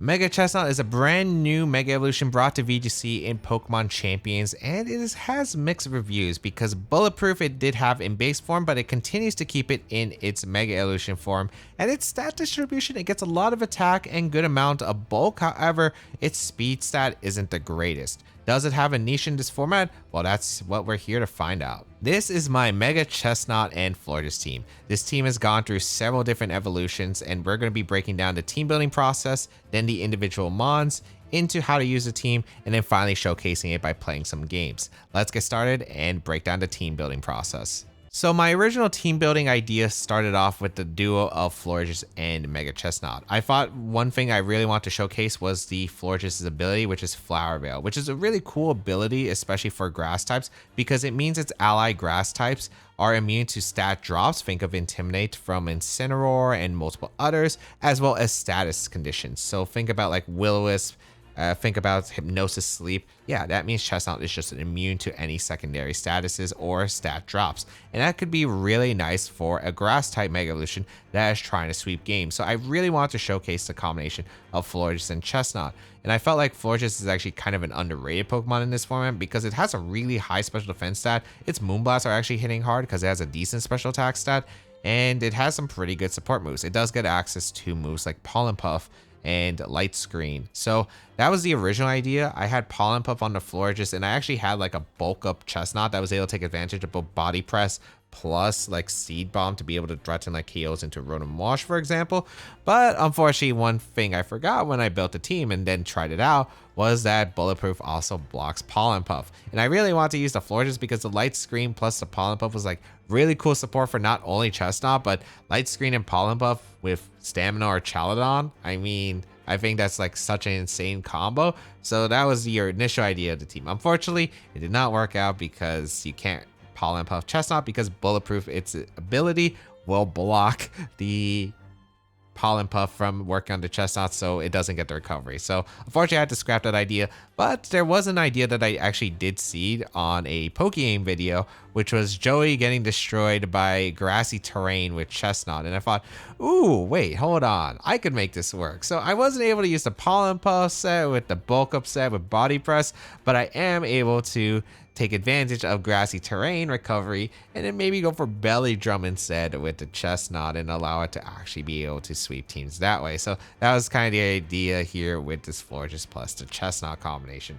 Mega Chestnut is a brand new Mega Evolution brought to VGC in Pokemon Champions, and has mixed reviews because Bulletproof it did have in base form, but it continues to keep it in its Mega Evolution form. And its stat distribution, it gets a lot of attack and good amount of bulk, however, its speed stat isn't the greatest. Does it have a niche in this format? Well, that's what we're here to find out. This is my Mega Chesnaught and Florges team. This team has gone through several different evolutions, and we're going to be breaking down the team building process, then the individual mons, into how to use the team, and then finally showcasing it by playing some games. Let's get started and break down the team building process. So my original team building idea started off with the duo of Florges and Mega Chesnaught. I thought one thing I really want to showcase was the Florges' ability, which is Flower Veil, which is a really cool ability, especially for grass types, because it means its ally grass types are immune to stat drops. Think of Intimidate from Incineroar and multiple others, as well as status conditions. So think about like Will-O-Wisp, think about Hypnosis Sleep. Yeah, that means Chestnut is just immune to any secondary statuses or stat drops. And that could be really nice for a grass type Mega Evolution that is trying to sweep games. So I really want to showcase the combination of Florges and Chestnut. And I felt like Florges is actually kind of an underrated Pokemon in this format because it has a really high special defense stat. Its Moonblasts are actually hitting hard because it has a decent special attack stat. And it has some pretty good support moves. It does get access to moves like Pollen Puff and Light Screen. So that was the original idea. I had Pollen Puff on the Florges, and I actually had like a bulk up Chestnut that was able to take advantage of both Body Press plus like Seed Bomb to be able to threaten like KOs into Rotom Wash, for example. But unfortunately, one thing I forgot when I built the team and then tried it out was that Bulletproof also blocks Pollen Puff. And I really want to use the Florges because the Light Screen plus the Pollen Puff was like really cool support for not only Chestnut, but Light Screen and Pollen Puff with Stamina or Chaladon. I mean, I think that's like such an insane combo. So that was your initial idea of the team. Unfortunately, it did not work out because you can't Pollen Puff Chestnut because Bulletproof, its ability will block the Pollen Puff from working on the Chestnut, so it doesn't get the recovery. So unfortunately, I had to scrap that idea. But there was an idea that I actually did seed on a Pokegame video, which was Joey getting destroyed by grassy terrain with Chestnut. And I thought, ooh, wait, hold on, I could make this work. So I wasn't able to use the Pollen Puff set with the bulk up set with Body Press, but I am able to take advantage of grassy terrain recovery and then maybe go for Belly Drum instead with the Chestnut and allow it to actually be able to sweep teams that way. So that was kind of the idea here with this Florges plus the Chestnut combination.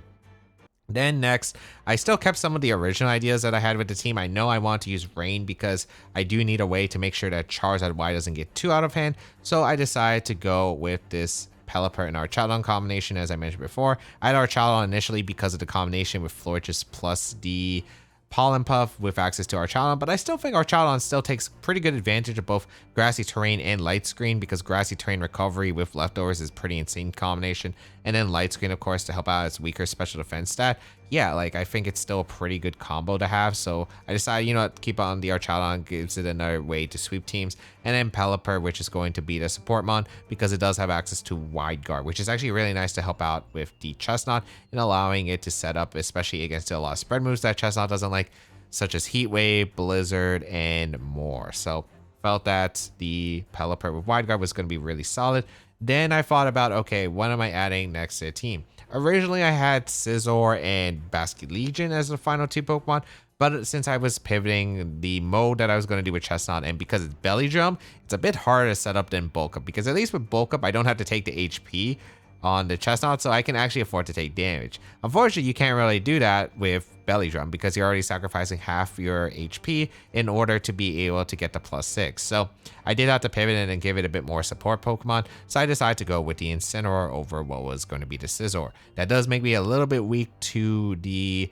Then next, I still kept some of the original ideas that I had with the team. I know I want to use Rain because I do need a way to make sure that Charizard Y doesn't get too out of hand. So I decided to go with this Pelipper and Archalon combination, as I mentioned before. I had Archalon initially because of the combination with Florges plus the Pollen Puff with access to Archalon, but I still think Archalon still takes pretty good advantage of both Grassy Terrain and Light Screen because Grassy Terrain recovery with Leftovers is pretty insane combination, and then Light Screen, of course, to help out its weaker special defense stat. Yeah, like I think it's still a pretty good combo to have, so I decided, you know what, keep on the Archalon, gives it another way to sweep teams, and then Pelipper, which is going to be the support mon because it does have access to Wide Guard, which is actually really nice to help out with the Chestnut and allowing it to set up, especially against a lot of spread moves that Chestnut doesn't like, such as Heat Wave, Blizzard, and more. So felt that the Pelipper with Wide Guard was going to be really solid. Then I thought about, okay, what am I adding next to the team? Originally, I had Scizor and Basculegion as the final two Pokemon, but since I was pivoting the mode that I was going to do with Chestnut, and because it's Belly Drum, it's a bit harder to set up than Bulk Up, because at least with Bulk Up, I don't have to take the HP on the Chestnut, so I can actually afford to take damage. Unfortunately, you can't really do that with Belly Drum because you're already sacrificing half your HP in order to be able to get the +6. So I did have to pivot it and give it a bit more support Pokemon, so I decided to go with the Incineroar over what was going to be the Scizor. That does make me a little bit weak to the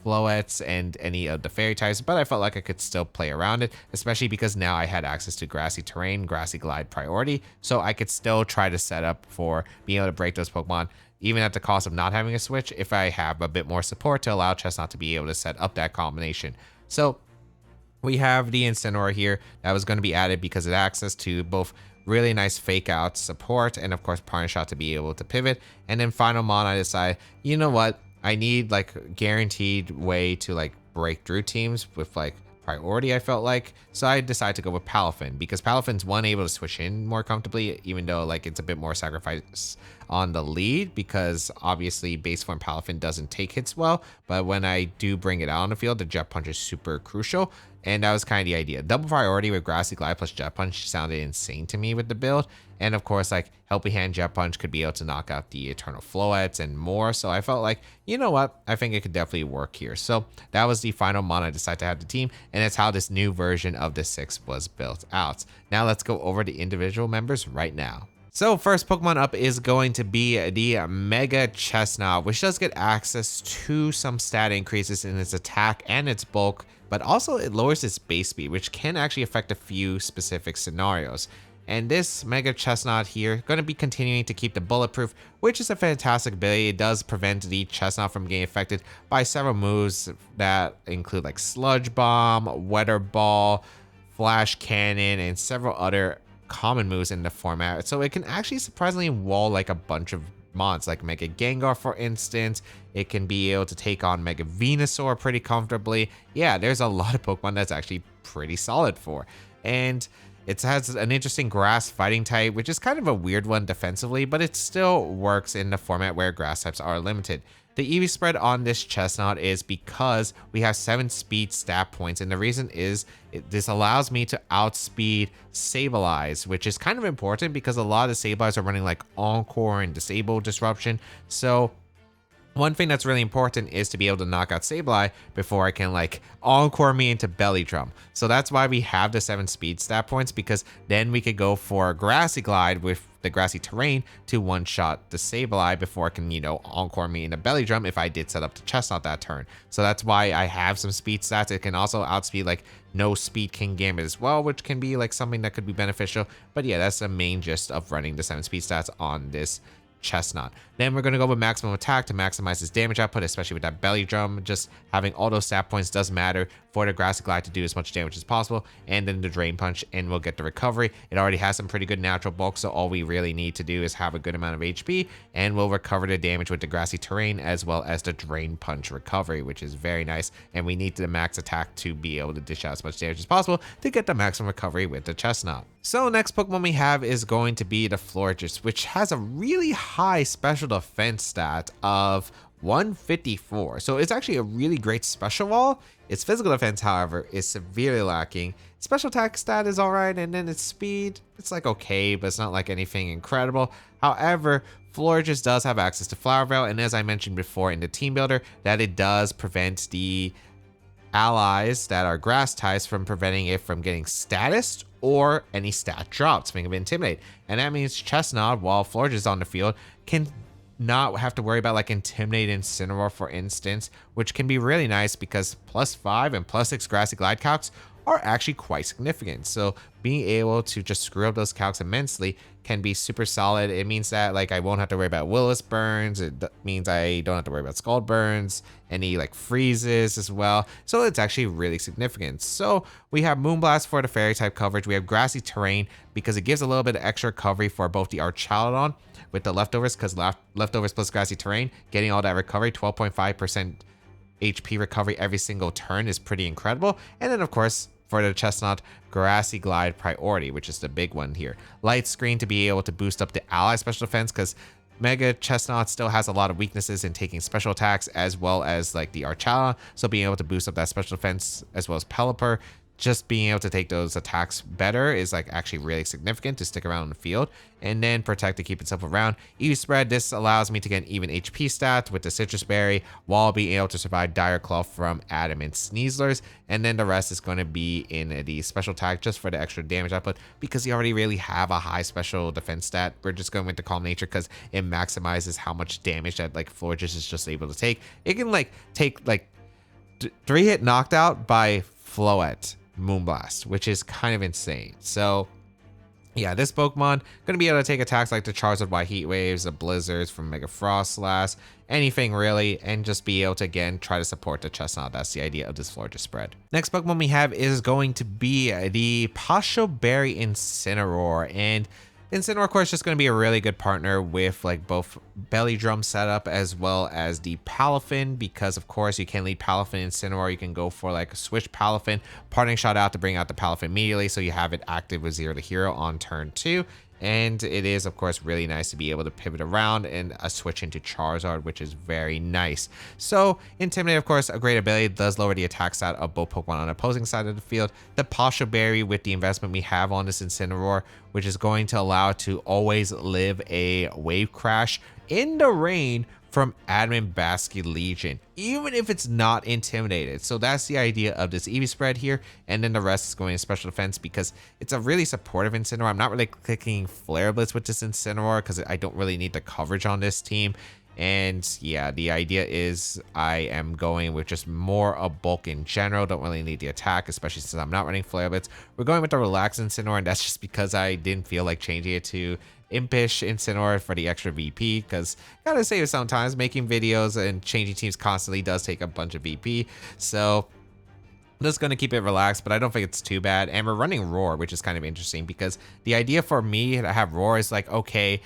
Floettes and any of the fairy types, but I felt like I could still play around it, especially because now I had access to Grassy Terrain, Grassy Glide priority, so I could still try to set up for being able to break those Pokemon, even at the cost of not having a switch, if I have a bit more support to allow Chestnut to be able to set up that combination. So we have the Incineroar here that was going to be added because of access to both really nice fake out support and of course Partner Shot to be able to pivot. And then final mon, I decided, you know what, I need like a guaranteed way to like break through teams with like priority, I felt like. So I decided to go with Palafin because Palafin's one, able to switch in more comfortably, even though like it's a bit more sacrifice on the lead because obviously base form Palafin doesn't take hits well. But when I do bring it out on the field, the Jet Punch is super crucial. And that was kind of the idea. Double priority with Grassy Glide plus Jet Punch sounded insane to me with the build. And of course, like Helping Hand Jet Punch could be able to knock out the Eternal Floettes and more. So I felt like, you know what? I think it could definitely work here. So that was the final mon I decided to have the team. And that's how this new version of the 6 was built out. Now let's go over the individual members right now. So first Pokemon up is going to be the Mega Chesnaught, which does get access to some stat increases in its attack and its bulk, but also it lowers its base speed, which can actually affect a few specific scenarios. And this Mega Chesnaught here, going to be continuing to keep the bulletproof, which is a fantastic ability. It does prevent the Chesnaught from getting affected by several moves that include like Sludge Bomb, Weather Ball, Flash Cannon, and several other common moves in the format. So it can actually surprisingly wall like a bunch of mons like Mega Gengar, for instance. It can be able to take on Mega Venusaur pretty comfortably. Yeah, there's a lot of Pokemon that's actually pretty solid for. And it has an interesting grass fighting type, which is kind of a weird one defensively, but it still works in the format where grass types are limited. The EV spread on this Chesnaught is because we have 7 speed stat points, and the reason is this allows me to outspeed Sableye, which is kind of important because a lot of the Sableyes are running like Encore and Disable Disruption. So one thing that's really important is to be able to knock out Sableye before I can like Encore me into Belly Drum. So that's why we have the 7 speed stat points, because then we could go for Grassy Glide with the grassy terrain to one-shot the Sableye before I can, you know, Encore me into Belly Drum if I did set up the Chesnaught that turn. So that's why I have some speed stats. It can also outspeed like No Speed King Gambit as well, which can be like something that could be beneficial. But yeah, that's the main gist of running the 7 speed stats on this Chesnaught. Then we're going to go with maximum attack to maximize his damage output, especially with that Belly Drum. Just having all those stat points does matter for the Grassy Glide to do as much damage as possible. And then the Drain Punch, and we'll get the recovery. It already has some pretty good natural bulk, so all we really need to do is have a good amount of HP, and we'll recover the damage with the Grassy Terrain as well as the Drain Punch recovery, which is very nice. And we need the max attack to be able to dish out as much damage as possible to get the maximum recovery with the Chesnaught. So next Pokemon we have is going to be the Florges, which has a really high special defense stat of 154. So it's actually a really great special wall. Its physical defense, however, is severely lacking. Special attack stat is alright, and then its speed, it's like okay, but it's not like anything incredible. However, Florges does have access to Flower Veil, and as I mentioned before in the team builder, that it does prevent the allies that are grass types from preventing it from getting status or any stat drops, making it intimidate. And that means Chesnaught, while Florges is on the field, can not have to worry about like Intimidate Incineroar, for instance, which can be really nice because +5 and +6 Grassy Glide calcs are actually quite significant. So being able to just screw up those calcs immensely can be super solid. It means that like I won't have to worry about Willis burns. It means I don't have to worry about Scald burns, any like freezes as well. So it's actually really significant. So we have Moonblast for the fairy type coverage. We have Grassy Terrain because it gives a little bit of extra recovery for both the Archaludon with the leftovers, because leftovers plus Grassy Terrain, getting all that recovery, 12.5% HP recovery every single turn is pretty incredible. And then of course, for the Chesnaught, Grassy Glide priority, which is the big one here. Light Screen to be able to boost up the ally special defense, because Mega Chesnaught still has a lot of weaknesses in taking special attacks as well as like the Archala. So being able to boost up that special defense as well as Pelipper, just being able to take those attacks better is like actually really significant to stick around on the field. And then Protect to keep itself around. EV Spread, this allows me to get an even HP stat with the Citrus Berry while being able to survive Dire Claw from Adamant Sneaslers. And then the rest is going to be in the special attack just for the extra damage output, because you already really have a high special defense stat. We're just going with the Calm Nature because it maximizes how much damage that like Florges is just able to take. It can like take like 3-hit knocked out by Floette Moonblast, which is kind of insane. So yeah, this Pokemon gonna be able to take attacks like the Charizard Y Heat Waves, the Blizzards from Mega Frostlass, anything really, and just be able to again try to support the Chesnaught. That's the idea of this Florges spread. Next Pokemon we have is going to be the Pasho Berry Incineroar, and Incineroar, of course, just going to be a really good partner with like both belly drum setup as well as the Palafin, because of course you can lead Palafin Incineroar. You can go for like a switch Palafin, parting shot out to bring out the Palafin immediately, so you have it active with 0 to hero on turn 2. And it is, of course, really nice to be able to pivot around and a switch into Charizard, which is very nice. So, Intimidate, of course, a great ability, does lower the attack stat of both Pokemon on the opposing side of the field. The Posho Berry, with the investment we have on this Incineroar, which is going to allow it to always live a Wave Crash in the rain from Admin Basket Legion, even if it's not intimidated. So that's the idea of this EV spread here, and then the rest is going to special defense because it's a really supportive Incineroar. I'm not really clicking Flare Blitz with this Incineroar because I don't really need the coverage on this team. And yeah, the idea is I am going with just more of bulk in general. Don't really need the attack, especially since I'm not running Flare Blitz. We're going with the Relax Incineroar, and that's just because I didn't feel like changing it to Impish Incineroar for the extra VP, because gotta say sometimes making videos and changing teams constantly does take a bunch of VP. So I'm just going to keep it relaxed, but I don't think it's too bad. And we're running Roar, which is kind of interesting because the idea for me to have Roar is like, okay,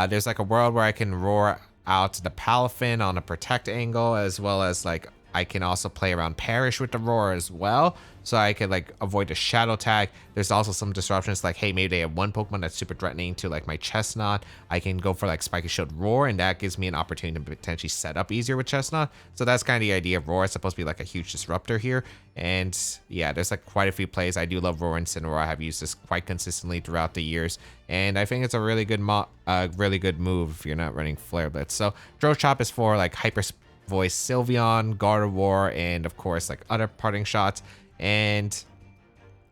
there's like a world where I can roar out the Palafin on a protect angle, as well as like I can also play around Perish with the Roar as well, so I could like avoid the Shadow Tag. There's also some disruptions, like hey, maybe they have one Pokemon that's super threatening to like my Chesnaught. I can go for like Spiky Shield Roar, and that gives me an opportunity to potentially set up easier with Chesnaught. So that's kind of the idea of Roar. It's supposed to be like a huge disruptor here. And yeah, there's like quite a few plays. I do love Roar and Incineroar. I have used this quite consistently throughout the years, and I think it's a really good move if you're not running Flare Blitz. So Drone Chop is for like Hyper Voice Sylveon, Gardevoir, and of course like other parting shots, and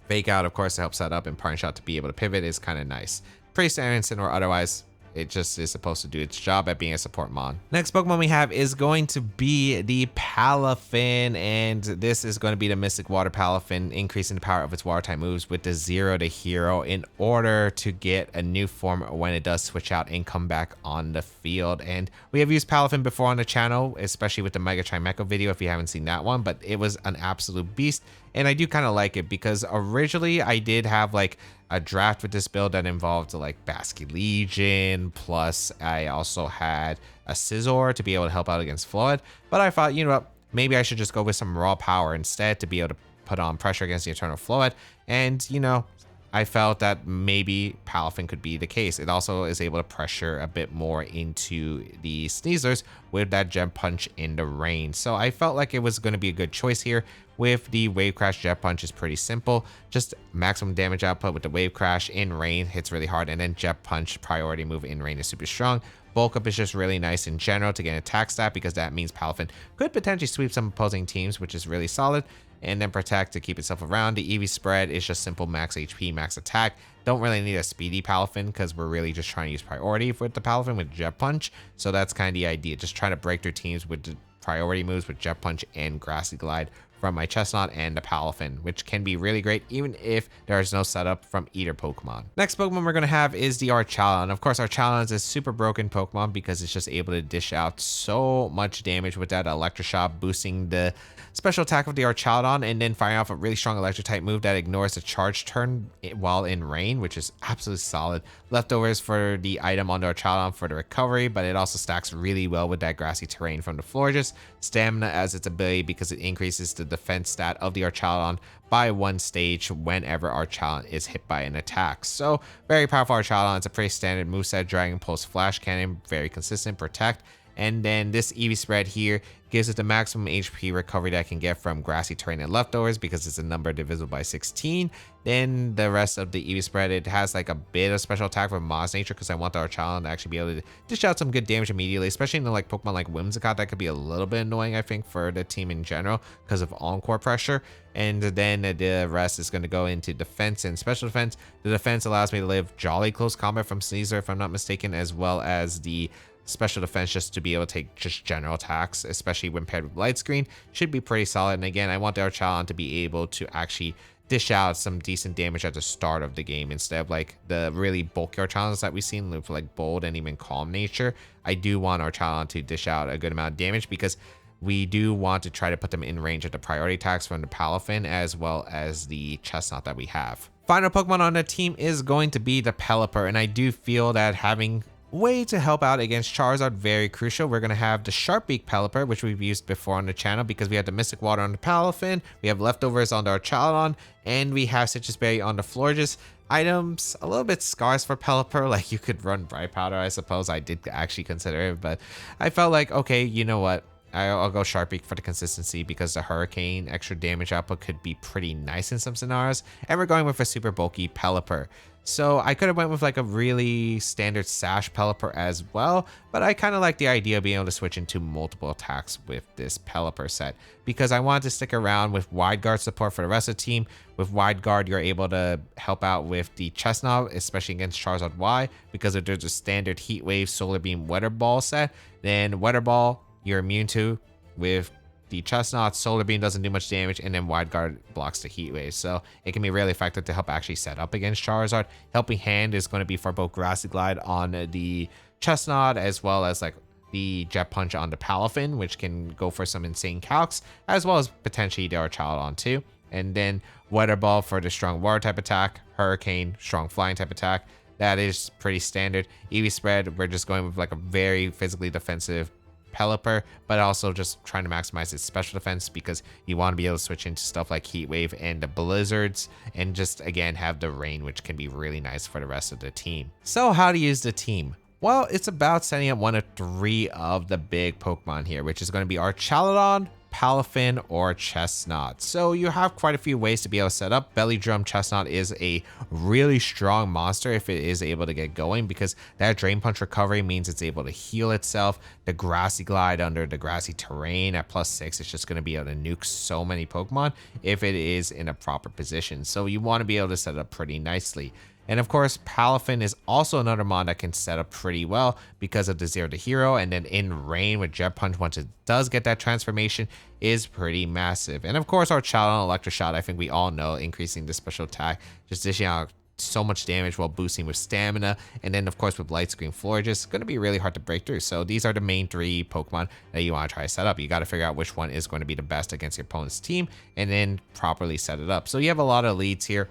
Fake Out, of course, to help set up, and parting shot to be able to pivot is kind of nice. Pretty standard Incineroar, otherwise it just is supposed to do its job at being a support mon. Next Pokemon we have is going to be the Palafin, and this is going to be the Mystic Water Palafin, increasing the power of its water type moves with the 0 to hero in order to get a new form when it does switch out and come back on the field. And we have used Palafin before on the channel, especially with the Mega Chesnaught video if you haven't seen that one, but it was an absolute beast. And I do kind of like it because originally I did have like a draft with this build that involved like Basket Legion, plus I also had a Scizor to be able to help out against Flood. But I thought, you know what, maybe I should just go with some raw power instead to be able to put on pressure against the Eternal Flood. And, you know, I felt that maybe Palafin could be the case. It also is able to pressure a bit more into the Sneasers with that Jet Punch in the rain. So I felt like it was going to be a good choice here. With the Wave Crash, Jet Punch is pretty simple. Just maximum damage output with the Wave Crash in rain hits really hard, and then Jet Punch priority move in rain is super strong. Bulk Up is just really nice in general to get an attack stat, because that means Palafin could potentially sweep some opposing teams, which is really solid. And then Protect to keep itself around. The EV spread is just simple max HP, max attack. Don't really need a speedy Palafin because we're really just trying to use priority with the Palafin with Jet Punch. So that's kind of the idea, just trying to break through teams with the priority moves with Jet Punch and Grassy Glide from my Chesnaught and the Palafin, which can be really great even if there is no setup from either Pokemon. Next Pokemon we're going to have is the Archalon. Of course, Archalon is a super broken Pokemon because it's just able to dish out so much damage with that Electroshock, boosting the special attack of the Archalon, and then firing off a really strong electric type move that ignores the charge turn while in rain, which is absolutely solid. Leftovers for the item on the Archalon for the recovery, but it also stacks really well with that grassy terrain from the Florges. Stamina as its ability because it increases the defense stat of the Archalon by 1 stage whenever Archalon is hit by an attack. So very powerful Archalon. It's a pretty standard moveset. Dragon Pulse, Flash Cannon, very consistent, Protect. And then this EV spread here gives it the maximum HP recovery that I can get from grassy terrain and leftovers because it's a number divisible by 16. Then the rest of the EV spread, it has like a bit of special attack from Moss Nature because I want the Archalon to actually be able to dish out some good damage immediately, especially in the like Pokemon like Whimsicott. That could be a little bit annoying, I think, for the team in general because of Encore pressure. And then the rest is going to go into defense and special defense. The defense allows me to live Jolly Close Combat from Sneasler, if I'm not mistaken, as well as the special defense just to be able to take just general attacks, especially when paired with light screen, should be pretty solid. And again, I want the Archalon to be able to actually dish out some decent damage at the start of the game instead of like the really bulky Archalons that we've seen with like Bold and even Calm Nature. I do want Archalon to dish out a good amount of damage because we do want to try to put them in range of the priority attacks from the Palafin as well as the Chesnaught that we have. Final Pokemon on the team is going to be the Pelipper, and I do feel that having way to help out against Charizard very crucial. We're going to have the Sharpbeak Pelipper, which we've used before on the channel because we have the Mystic Water on the Palafin, we have leftovers on our Chaladon, and we have Citrus Berry on the Florges. Items a little bit scarce for Pelipper, like you could run Bright Powder, I suppose. I did actually consider it, but I felt like, okay, you know what? I'll go Sharpbeak for the consistency because the Hurricane extra damage output could be pretty nice in some scenarios. And we're going with a super bulky Pelipper. So I could have went with like a really standard Sash Pelipper as well, but I kind of like the idea of being able to switch into multiple attacks with this Pelipper set because I wanted to stick around with Wide Guard support for the rest of the team. With Wide Guard, you're able to help out with the Chesnaught, especially against Charizard Y, because if there's a standard Heat Wave, Solar Beam, Weather Ball set, then Weather Ball you're immune to. With the Chesnaught, Solar Beam doesn't do much damage, and then Wide Guard blocks the Heat Wave, so it can be really effective to help actually set up against Charizard. Helping Hand is going to be for both Grassy Glide on the Chesnaught as well as like the Jet Punch on the Palafin, which can go for some insane calcs, as well as potentially the Chaladon too. And then Weather Ball for the strong water type attack, Hurricane, strong flying type attack. That is pretty standard. EV Spread, we're just going with like a very physically defensive Pelipper, but also just trying to maximize its special defense because you want to be able to switch into stuff like Heat Wave and the Blizzards, and just again have the Rain, which can be really nice for the rest of the team. So how to use the team? Well, it's about setting up one of 3 of the big Pokemon here, which is going to be our Chaladon, Palafin, or Chesnaught. So you have quite a few ways to be able to set up. Belly Drum Chesnaught is a really strong monster if it is able to get going, because that Drain Punch recovery means it's able to heal itself. The Grassy Glide under the grassy terrain at +6 is just going to be able to nuke so many Pokemon if it is in a proper position. So you want to be able to set it up pretty nicely. And of course, Palafin is also another mon that can set up pretty well because of the 0 to hero, and then in Rain with Jet Punch, once it does get that transformation, is pretty massive. And of course, our Chaladon Electro Shot, I think we all know, increasing the special attack, just dishing out so much damage while boosting with stamina. And then of course with Light Screen Florges, it's going to be really hard to break through. So these are the main 3 Pokemon that you want to try to set up. You got to figure out which one is going to be the best against your opponent's team and then properly set it up. So you have a lot of leads here.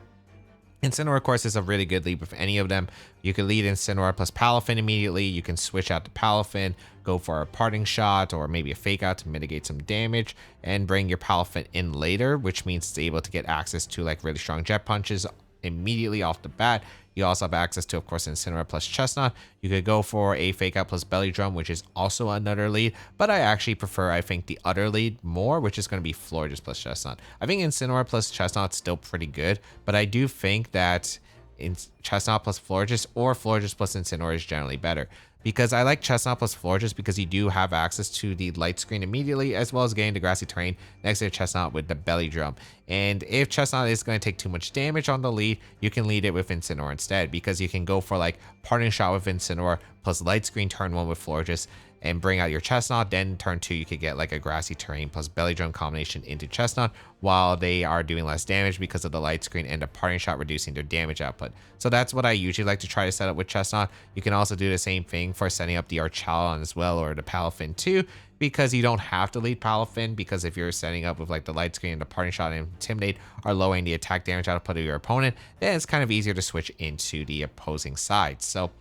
Incineroar, of course, is a really good lead with any of them. You can lead Incineroar plus Palafin immediately. You can switch out to Palafin, go for a parting shot or maybe a fake out to mitigate some damage, and bring your Palafin in later, which means it's able to get access to like really strong jet punches immediately off the bat. You also have access to, of course, Incineroar plus Chesnaught. You could go for a Fake Out plus Belly Drum, which is also another lead, but I actually prefer, I think, the other lead more, which is going to be Florges plus Chesnaught. I think Incineroar plus Chesnaught is still pretty good, but I do think that in Chesnaught plus Florges or Florges plus Incineroar is generally better. Because I like Chesnaught plus Florges because you do have access to the light screen immediately, as well as getting the grassy terrain next to Chesnaught with the belly drum. And if Chesnaught is going to take too much damage on the lead, you can lead it with Incineroar instead, because you can go for like parting shot with Incineroar plus light screen turn 1 with Florges and bring out your Chesnaught. Then turn 2, you could get like a grassy terrain plus belly drum combination into Chesnaught while they are doing less damage because of the light screen and the parting shot reducing their damage output. So that's what I usually like to try to set up with Chesnaught. You can also do the same thing for setting up the Chaladon as well, or the Palafin too, because you don't have to lead Palafin, because if you're setting up with like the light screen and the parting shot and intimidate are lowering the attack damage output of your opponent, then it's kind of easier to switch into the opposing side. So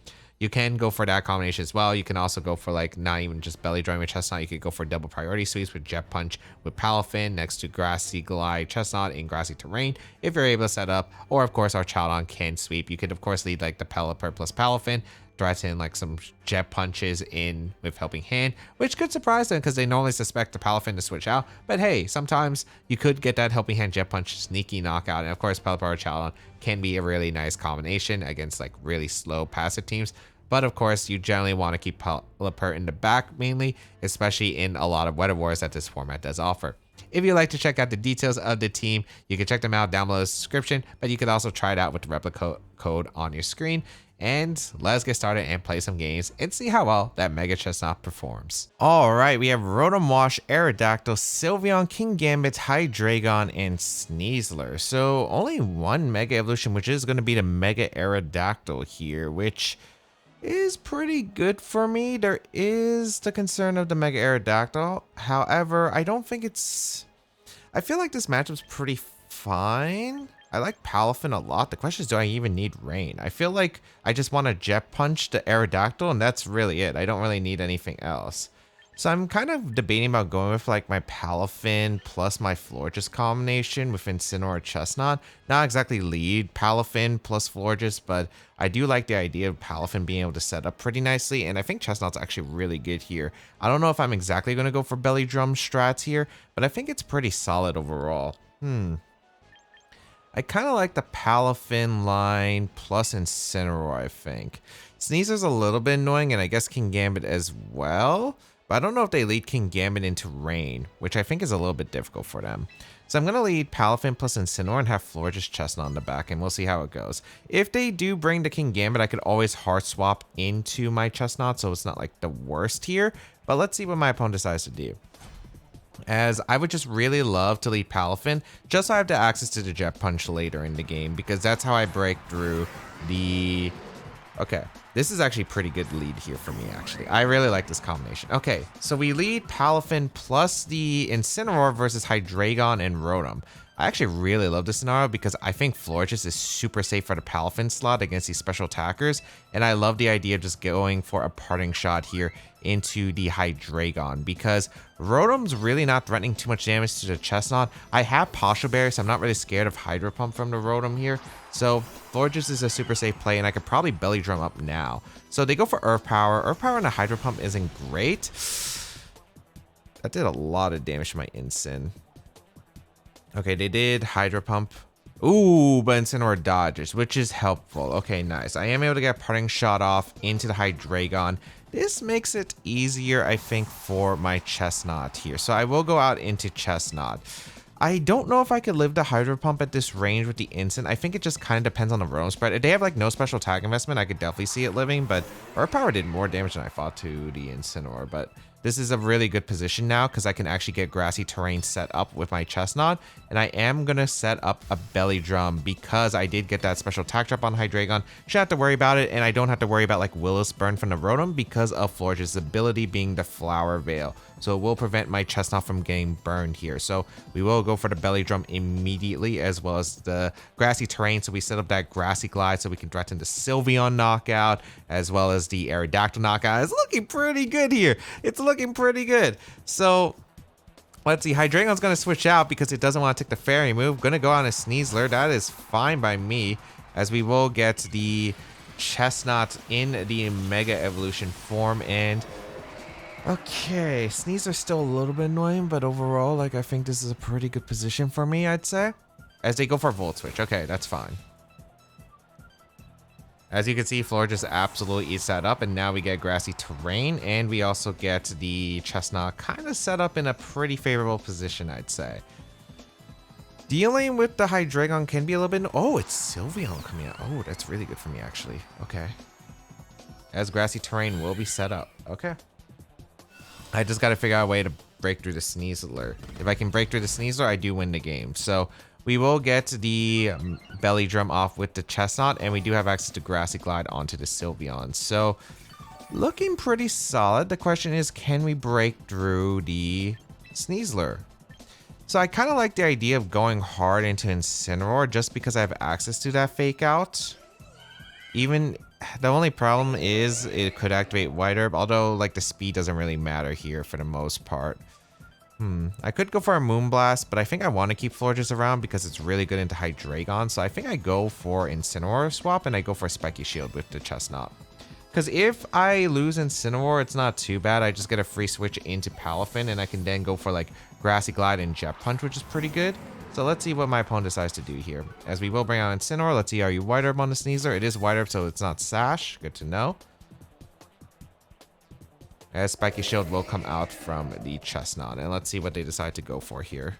you can go for that combination as well. You can also go for like not even just belly drum with Chesnaught. You could go for double priority sweeps with Jet Punch with Palafin next to Grassy Glide Chesnaught in grassy terrain if you're able to set up. Or of course our Chaladon can sweep. You could of course lead like the Pelipper plus Palafin, threaten like some Jet Punches in with Helping Hand, which could surprise them because they normally suspect the Palafin to switch out. But hey, sometimes you could get that Helping Hand Jet Punch sneaky knockout. And of course Pelipper or Chaladon can be a really nice combination against like really slow passive teams. But of course, you generally want to keep Pelipper in the back mainly, especially in a lot of Weather Wars that this format does offer. If you'd like to check out the details of the team, you can check them out down below in the description, but you could also try it out with the replica code on your screen. And let's get started and play some games and see how well that Mega Chesnaught performs. Alright, we have Rotom Wash, Aerodactyl, Sylveon, Kingambit, Hydreigon, and Sneasler. So only one Mega Evolution, which is going to be the Mega Aerodactyl here, which is pretty good for me. There is the concern of the Mega Aerodactyl. However, I don't think it's... I feel like this matchup's pretty fine. I like Palafin a lot. The question is, do I even need Rain? I feel like I just want to Jet Punch the Aerodactyl, and that's really it. I don't really need anything else. So I'm kind of debating about going with like my Palafin plus my Florges combination with Incineroar Chesnaught. Not exactly lead Palafin plus Florges, but I do like the idea of Palafin being able to set up pretty nicely, and I think Chesnaught's actually really good here. I don't know if I'm exactly going to go for Belly Drum strats here, but I think it's pretty solid overall. I kind of like the Palafin line plus Incineroar, I think. Sneaser's a little bit annoying, and I guess Kingambit as well. But I don't know if they lead Kingambit into Rain, which I think is a little bit difficult for them. So I'm going to lead Palafin plus Incineroar and have Florges Chesnaught on the back, and we'll see how it goes. If they do bring the Kingambit, I could always hard swap into my Chesnaught, so it's not like the worst here. But let's see what my opponent decides to do. As I would just really love to lead Palafin, just so I have the access to the Jet Punch later in the game, because that's how I break through the... Okay, this is actually pretty good lead here for me, actually. I really like this combination. Okay, so we lead Palafin plus the Incineroar versus Hydreigon and Rotom. I actually really love this scenario because I think Florges is super safe for the Palafin slot against these special attackers, and I love the idea of just going for a parting shot here into the Hydreigon because Rotom's really not threatening too much damage to the Chesnaught. I have Partial Berry, so I'm not really scared of Hydro Pump from the Rotom here. So Florges is a super safe play, and I could probably Belly Drum up now. So they go for Earth Power. Earth Power and a Hydro Pump isn't great. That did a lot of damage to my Incin. Okay, they did Hydro Pump. Ooh, but Incineroar dodges, which is helpful. Okay, nice. I am able to get a parting shot off into the Hydreigon. This makes it easier, I think, for my Chesnaught here. So I will go out into Chesnaught. I don't know if I could live the Hydro Pump at this range with the Incin. I think it just kind of depends on the Rotom spread. If they have like no special attack investment, I could definitely see it living, but Earth Power did more damage than I thought to the Incineroar. But this is a really good position now because I can actually get grassy terrain set up with my Chesnaught, and I am going to set up a Belly Drum because I did get that special attack drop on Hydreigon. Shouldn't have to worry about it, and I don't have to worry about like Willis Burn from the Rotom because of Florges' ability being the Flower Veil. So it will prevent my Chesnaught from getting burned here. So we will go for the Belly Drum immediately, as well as the grassy terrain. So we set up that Grassy Glide so we can threaten the Sylveon knockout, as well as the Aerodactyl knockout. It's looking pretty good here. It's looking pretty good. So let's see. Hydreigon's going to switch out because it doesn't want to take the Fairy move. Going to go on a Sneasler. That is fine by me, as we will get the Chesnaught in the Mega Evolution form. And okay, Sneasler's still a little bit annoying, but overall, like, I think this is a pretty good position for me, I'd say. As they go for Volt Switch. Okay, that's fine. As you can see, Florges absolutely eats that up, and now we get Grassy Terrain, and we also get the Chesnaught kind of set up in a pretty favorable position, I'd say. Dealing with the Hydreigon can be a little bit... Oh, it's Sylveon coming out. Oh, that's really good for me, actually. Okay. As Grassy Terrain will be set up. Okay. I just got to figure out a way to break through the Sneasler. If I can break through the Sneasler, I do win the game. So we will get the Belly Drum off with the Chesnaught, and we do have access to Grassy Glide onto the Sylveon. So looking pretty solid. The question is, can we break through the Sneasler? So I kind of like the idea of going hard into Incineroar just because I have access to that Fake Out. Even... the only problem is it could activate White Herb, although like the speed doesn't really matter here for the most part. I could go for a Moonblast, but I think I want to keep Florges around because it's really good into Hydreigon. So I think I go for Incineroar swap and I go for Spiky Shield with the Chesnaught. Because if I lose Incineroar, it's not too bad. I just get a free switch into Palafin, and I can then go for like Grassy Glide and Jet Punch, which is pretty good. So let's see what my opponent decides to do here. As we will bring out Incineroar. Let's see, are you White Herb on the Sneasler? It is White Herb, so it's not Sash. Good to know. As Spiky Shield will come out from the Chesnaught. And let's see what they decide to go for here.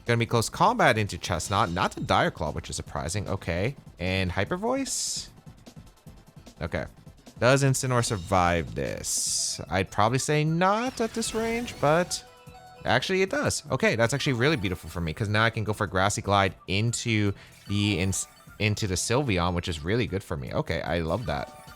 Gonna be close combat into Chesnaught. Not to Dire Claw, which is surprising. Okay. And Hyper Voice? Okay. Does Incineroar survive this? I'd probably say not at this range, but... actually, it does. Okay, that's actually really beautiful for me because now I can go for Grassy Glide into the Sylveon, which is really good for me. Okay, I love that.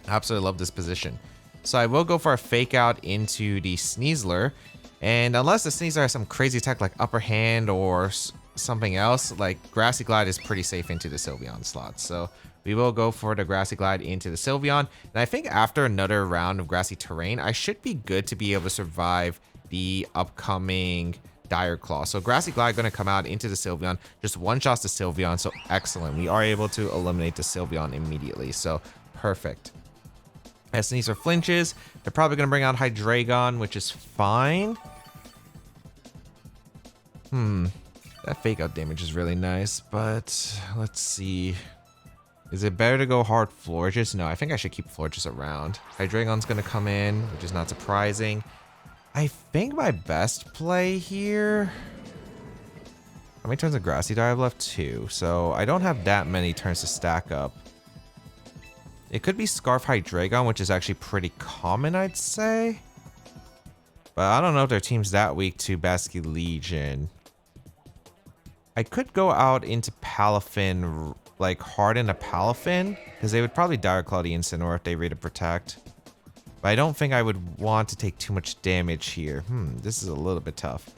Absolutely love this position. So I will go for a Fake Out into the Sneasler, and unless the Sneasler has some crazy attack like Upper Hand or something else, like Grassy Glide is pretty safe into the Sylveon slot. So we will go for the Grassy Glide into the Sylveon. And I think after another round of Grassy Terrain, I should be good to be able to survive the upcoming Dire Claw. So Grassy Glide going to come out into the Sylveon, just one-shots the Sylveon. So excellent. We are able to eliminate the Sylveon immediately. So perfect. As Sneasler flinches, they're probably going to bring out Hydreigon, which is fine. That fake out damage is really nice, but let's see. Is it better to go hard Florges? No, I think I should keep Florges around. Hydreigon's going to come in, which is not surprising. I think my best play here... How many turns of Grassy do I have left? 2. So I don't have that many turns to stack up. It could be Scarf Hydreigon, which is actually pretty common, I'd say. But I don't know if their team's that weak to Basky Legion. I could go out into Palafin, like harden a Palafin, because they would probably Dire Claw the Incineroar if they read a Protect. But I don't think I would want to take too much damage here. This is a little bit tough.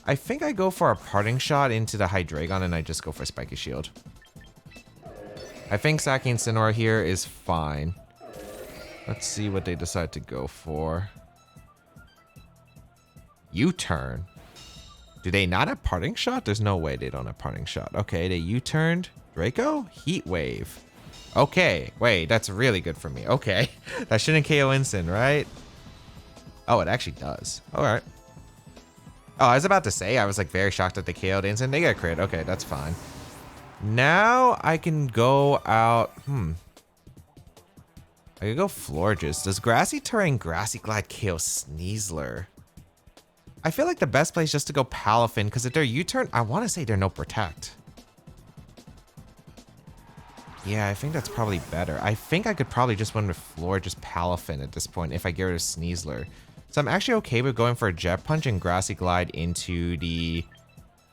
I think I go for a Parting Shot into the Hydreigon and I just go for Spiky Shield. I think sacking Incineroar here is fine. Let's see what they decide to go for. U-turn. Do they not have Parting Shot? There's no way they don't have Parting Shot. Okay, they U-turned. Draco? Heat Wave. Okay, wait, that's really good for me. Okay, that shouldn't KO Incin, right? Oh, it actually does. All right. Oh, I was about to say, I was like very shocked that they KO'd Incin. They get a crit. Okay, that's fine. Now I can go out. I could go Florges. Does Grassy Terrain Grassy Glide KO Sneasler? I feel like the best play is just to go Palafin, because if they're U-turn, I want to say they're no Protect. Yeah, I think that's probably better. I think I could probably just win with Florges Palafin at this point if I get rid of Sneasler. So I'm actually okay with going for a Jet Punch and Grassy Glide into the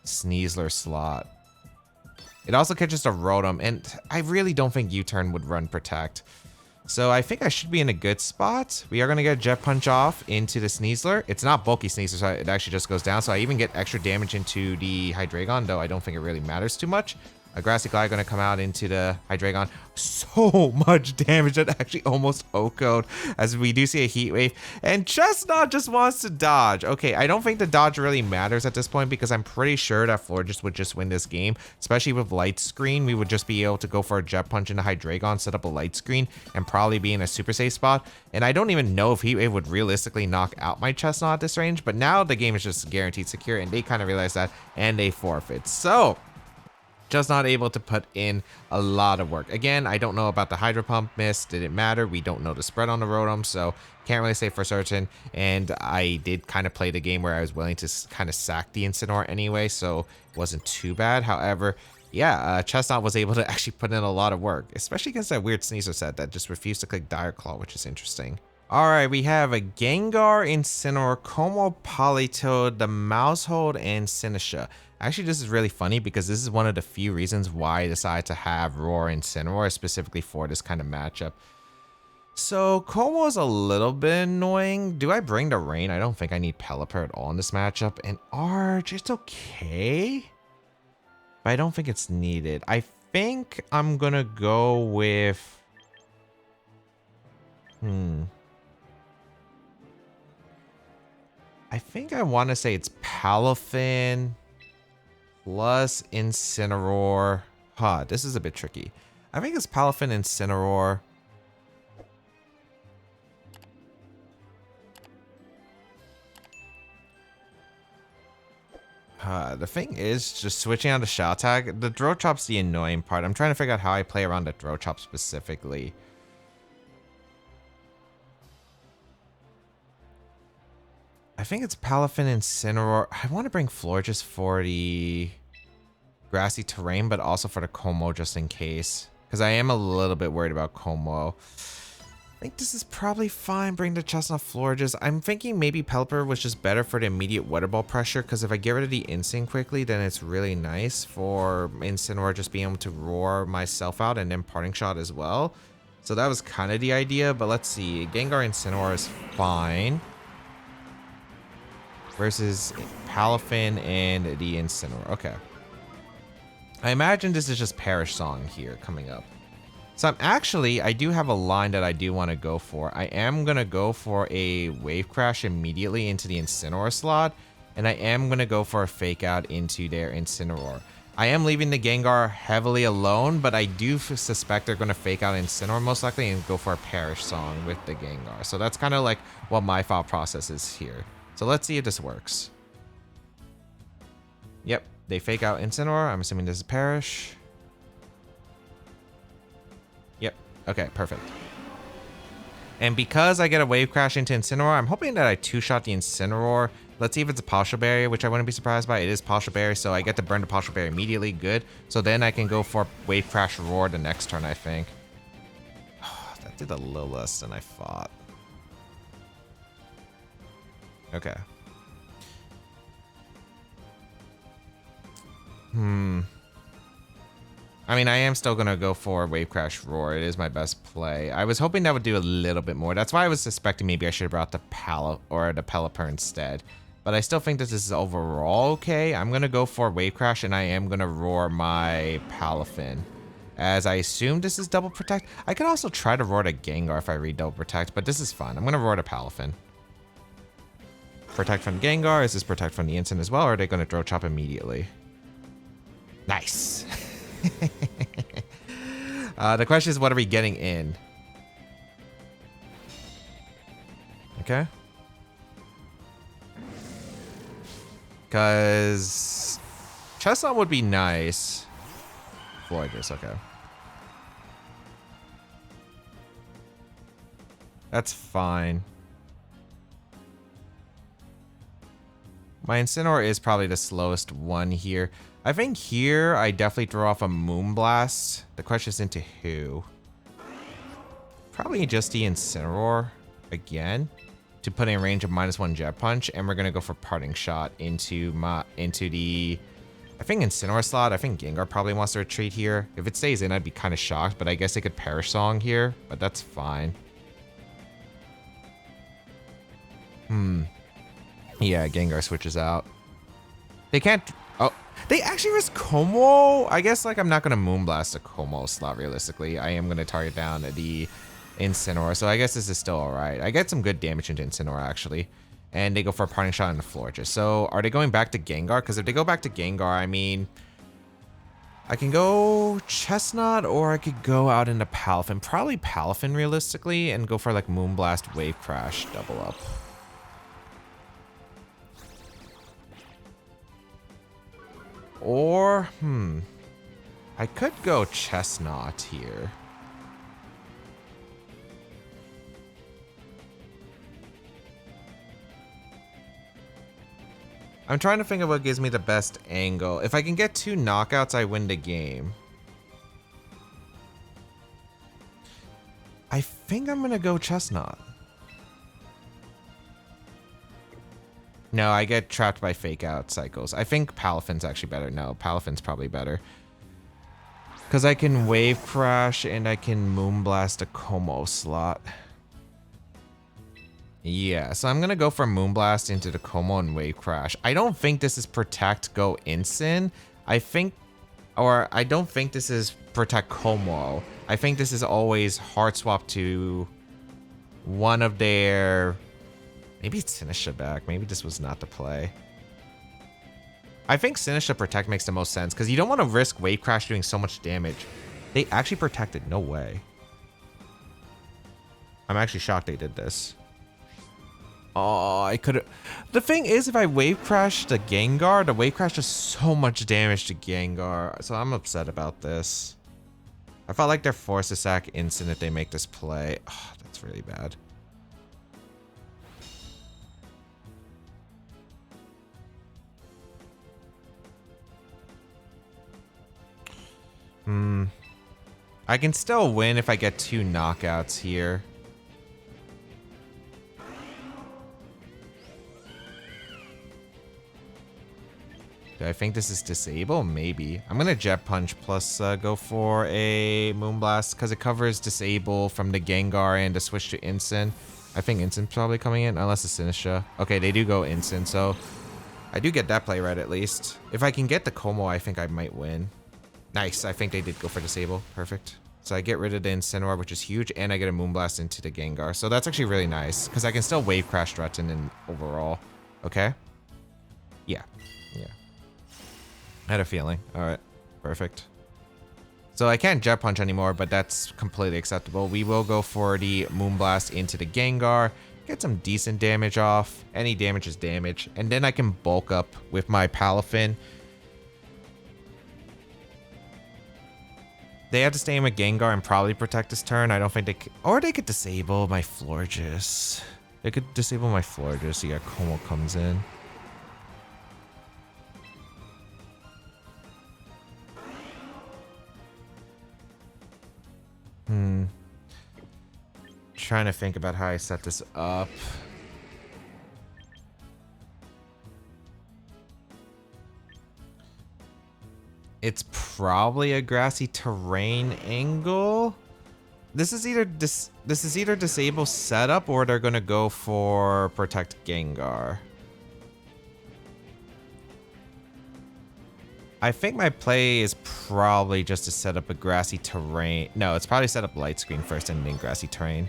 Sneasler slot. It also catches a Rotom, and I really don't think U-turn would run Protect. So I think I should be in a good spot. We are going to get Jet Punch off into the Sneasler. It's not bulky Sneasler, so it actually just goes down. So I even get extra damage into the Hydreigon, though I don't think it really matters too much. A Grassy Glide going to come out into the Hydreigon. So much damage that actually almost OHKO'd, as we do see a Heat Wave. And Chesnaught just wants to dodge. Okay, I don't think the dodge really matters at this point because I'm pretty sure that Florges would just win this game. Especially with Light Screen, we would just be able to go for a Jet Punch into Hydreigon, set up a Light Screen, and probably be in a super safe spot. And I don't even know if Heat Wave would realistically knock out my Chesnaught at this range. But now the game is just guaranteed secure, and they kind of realize that, and they forfeit. So... just not able to put in a lot of work. Again, I don't know about the Hydro Pump miss. Did it matter? We don't know the spread on the Rotom, so can't really say for certain. And I did kind of play the game where I was willing to kind of sack the Incineroar anyway, so it wasn't too bad. However, yeah, Chesnaught was able to actually put in a lot of work, especially against that weird Sneasler set that just refused to click Dire Claw, which is interesting. Alright, we have a Gengar, Incineroar, Como, Politoed, the Maushold, and Sinisha. Actually, this is really funny because this is one of the few reasons why I decided to have Roar and Incineroar specifically for this kind of matchup. So, Como is a little bit annoying. Do I bring the Rain? I don't think I need Pelipper at all in this matchup. And Arch, it's okay. But I don't think it's needed. I think I'm going to go with... I think I want to say it's Palafin plus Incineroar. This is a bit tricky. I think it's Palafin, Incineroar. The thing is, just switching on the Shell Tag, the Throw Chop's the annoying part. I'm trying to figure out how I play around the Throw Chop specifically. I think it's Palafin, Incineroar. I want to bring Florges for the Grassy Terrain, but also for the Como just in case. Because I am a little bit worried about Como. I think this is probably fine. Bring the Chesnaught Florges. I'm thinking maybe Pelipper was just better for the immediate Weather Ball pressure. Because if I get rid of the Instinct quickly, then it's really nice for Incineroar just being able to roar myself out and then Parting Shot as well. So that was kind of the idea. But let's see. Gengar Incineroar is fine. Versus Palafin and the Incineroar. Okay. I imagine this is just Perish Song here coming up. So I do have a line that I do want to go for. I am going to go for a Wave Crash immediately into the Incineroar slot. And I am going to go for a Fake Out into their Incineroar. I am leaving the Gengar heavily alone, but I do suspect they're going to Fake Out Incineroar most likely and go for a Perish Song with the Gengar. So that's kind of like what my thought process is here. So let's see if this works. Yep, they Fake Out Incineroar. I'm assuming this is Perish. Yep, okay, perfect. And because I get a Wave Crash into Incineroar, I'm hoping that I two-shot the Incineroar. Let's see if it's a Partial Berry, which I wouldn't be surprised by. It is Partial Berry, so I get to burn the Partial Berry immediately. Good. So then I can go for Wave Crash Roar the next turn, I think. That did a little less than I thought. Okay. I mean, I am still going to go for Wave Crash Roar. It is my best play. I was hoping that would do a little bit more. That's why I was suspecting maybe I should have brought the Pelipper instead. But I still think this is overall okay. I'm going to go for Wave Crash, and I am going to Roar my Palafin. As I assume this is Double Protect. I could also try to Roar to Gengar if I read Double Protect, but this is fine. I'm going to Roar to Palafin. Protect from Gengar. Is this Protect from the Instant as well, or are they going to Throw Chop immediately? Nice. The question is, what are we getting in? Okay. Because Chesnaught would be nice. Florges, okay. That's fine. My Incineroar is probably the slowest one here. I think here I definitely throw off a Moonblast. The question is into who? Probably just the Incineroar again to put in range of -1 Jet Punch, and we're gonna go for Parting Shot into the I think Incineroar slot. I think Gengar probably wants to retreat here. If it stays in, I'd be kind of shocked, but I guess they could Perish Song here, but that's fine. Yeah, Gengar switches out. They can't. Oh, they actually risk Como. I guess like I'm not gonna Moonblast a Como slot realistically. I am gonna target down the Incineroar, so I guess this is still all right. I get some good damage into Incineroar actually, and they go for a Parting Shot into Florges. So are they going back to Gengar? Because if they go back to Gengar, I mean, I can go Chesnaught or I could go out into Palafin. Probably Palafin realistically, and go for like Moonblast Wave Crash double up. Or, I could go Chesnaught here. I'm trying to think of what gives me the best angle. If I can get 2 knockouts, I win the game. I think I'm gonna go Chesnaught. No, I get trapped by Fake Out cycles. I think Palafin's actually better. No, Palafin's probably better. Because I can Wave Crash and I can Moonblast a Como slot. Yeah, so I'm going to go for Moonblast into the Como and Wave Crash. I don't think this is Protect Go Instant. I don't think this is Protect Como. I think this is always Hard Swap to one of their... Maybe it's Sinistra back. Maybe this was not the play. I think Sinistra Protect makes the most sense because you don't want to risk Wave Crash doing so much damage. They actually protected. No way. I'm actually shocked they did this. Oh, I could have... The thing is, if I Wave Crash the Gengar, the Wave Crash does so much damage to Gengar. So I'm upset about this. I felt like they're forced to sack Instant if they make this play. Oh, that's really bad. I can still win if I get 2 knockouts here. Do I think this is disable? Maybe. I'm gonna Jet Punch plus go for a Moonblast because it covers disable from the Gengar and to switch to Instant. I think Instant's probably coming in unless it's Sinistra. Okay, they do go Instant, so I do get that play right at least. If I can get the Como, I think I might win. Nice. I think they did go for disable. Perfect. So I get rid of the Incineroar, which is huge, and I get a Moonblast into the Gengar. So that's actually really nice, because I can still Wave Crash threaten in overall. Okay? Yeah. Yeah. I had a feeling. Alright. Perfect. So I can't Jet Punch anymore, but that's completely acceptable. We will go for the Moonblast into the Gengar. Get some decent damage off. Any damage is damage. And then I can bulk up with my Palafin. They have to stay in with Gengar and probably protect this turn. I don't think they could, or they could disable my Florges. They could disable my Florges so yeah, Como comes in. Trying to think about how I set this up. It's probably a grassy terrain angle. This is either disable setup or they're gonna go for protect Gengar. I think my play is probably just to set up a grassy terrain. No, it's probably set up light screen first and then grassy terrain.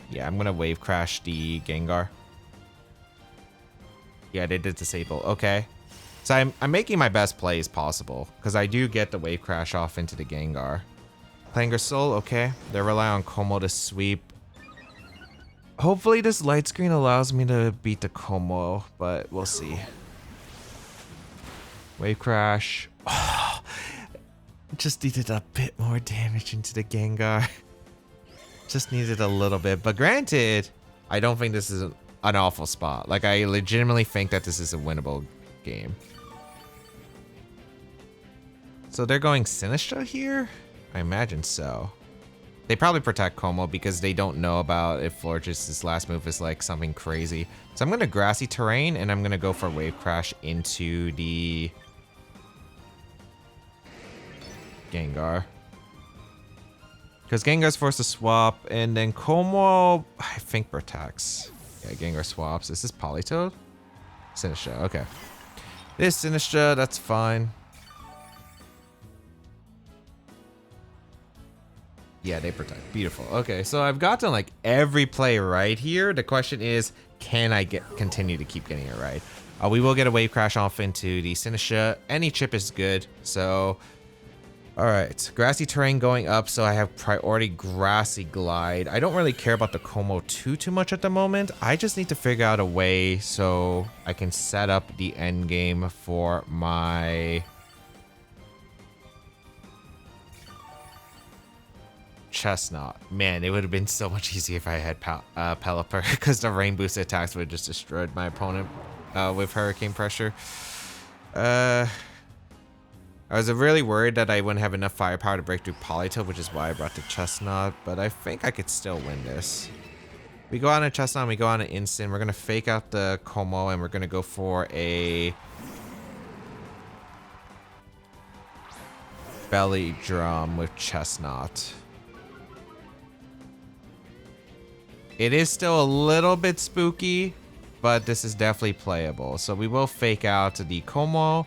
Yeah, I'm gonna wave crash the Gengar. Yeah, they did disable. Okay. So I'm making my best plays possible because I do get the wave crash off into the Gengar. Playing Soul, okay. They rely on Como to sweep. Hopefully this light screen allows me to beat the Como, but we'll see. Wave crash. Oh, just needed a bit more damage into the Gengar. Just needed a little bit, but granted, I don't think this is an awful spot. Like I legitimately think that this is a winnable game. So they're going Sinistra here? I imagine so. They probably protect Como because they don't know about if Florges' last move is like something crazy. So I'm going to grassy terrain and I'm going to go for wave crash into the Gengar. Because Gengar's forced to swap and then Como, I think protects. Yeah, Gengar swaps. Is this Politoed? Sinistra, okay. This Sinistra, that's fine. Yeah, they protect. Beautiful. Okay, so I've gotten like every play right here. The question is, can I continue to keep getting it right? We will get a wave crash off into the Sinistra. Any chip is good. So, all right, grassy terrain going up. So I have priority grassy glide. I don't really care about the Como too much at the moment. I just need to figure out a way so I can set up the end game for my Chesnaught. Man, it would have been so much easier if I had Pelipper because the rain boost attacks would have just destroyed my opponent with hurricane pressure. I was really worried that I wouldn't have enough firepower to break through Politoed, which is why I brought the Chesnaught, but I think I could still win this. We go on a Chesnaught, we go on an instant. We're going to fake out the Como and we're going to go for a belly drum with Chesnaught. It is still a little bit spooky, but this is definitely playable. So we will fake out the Como.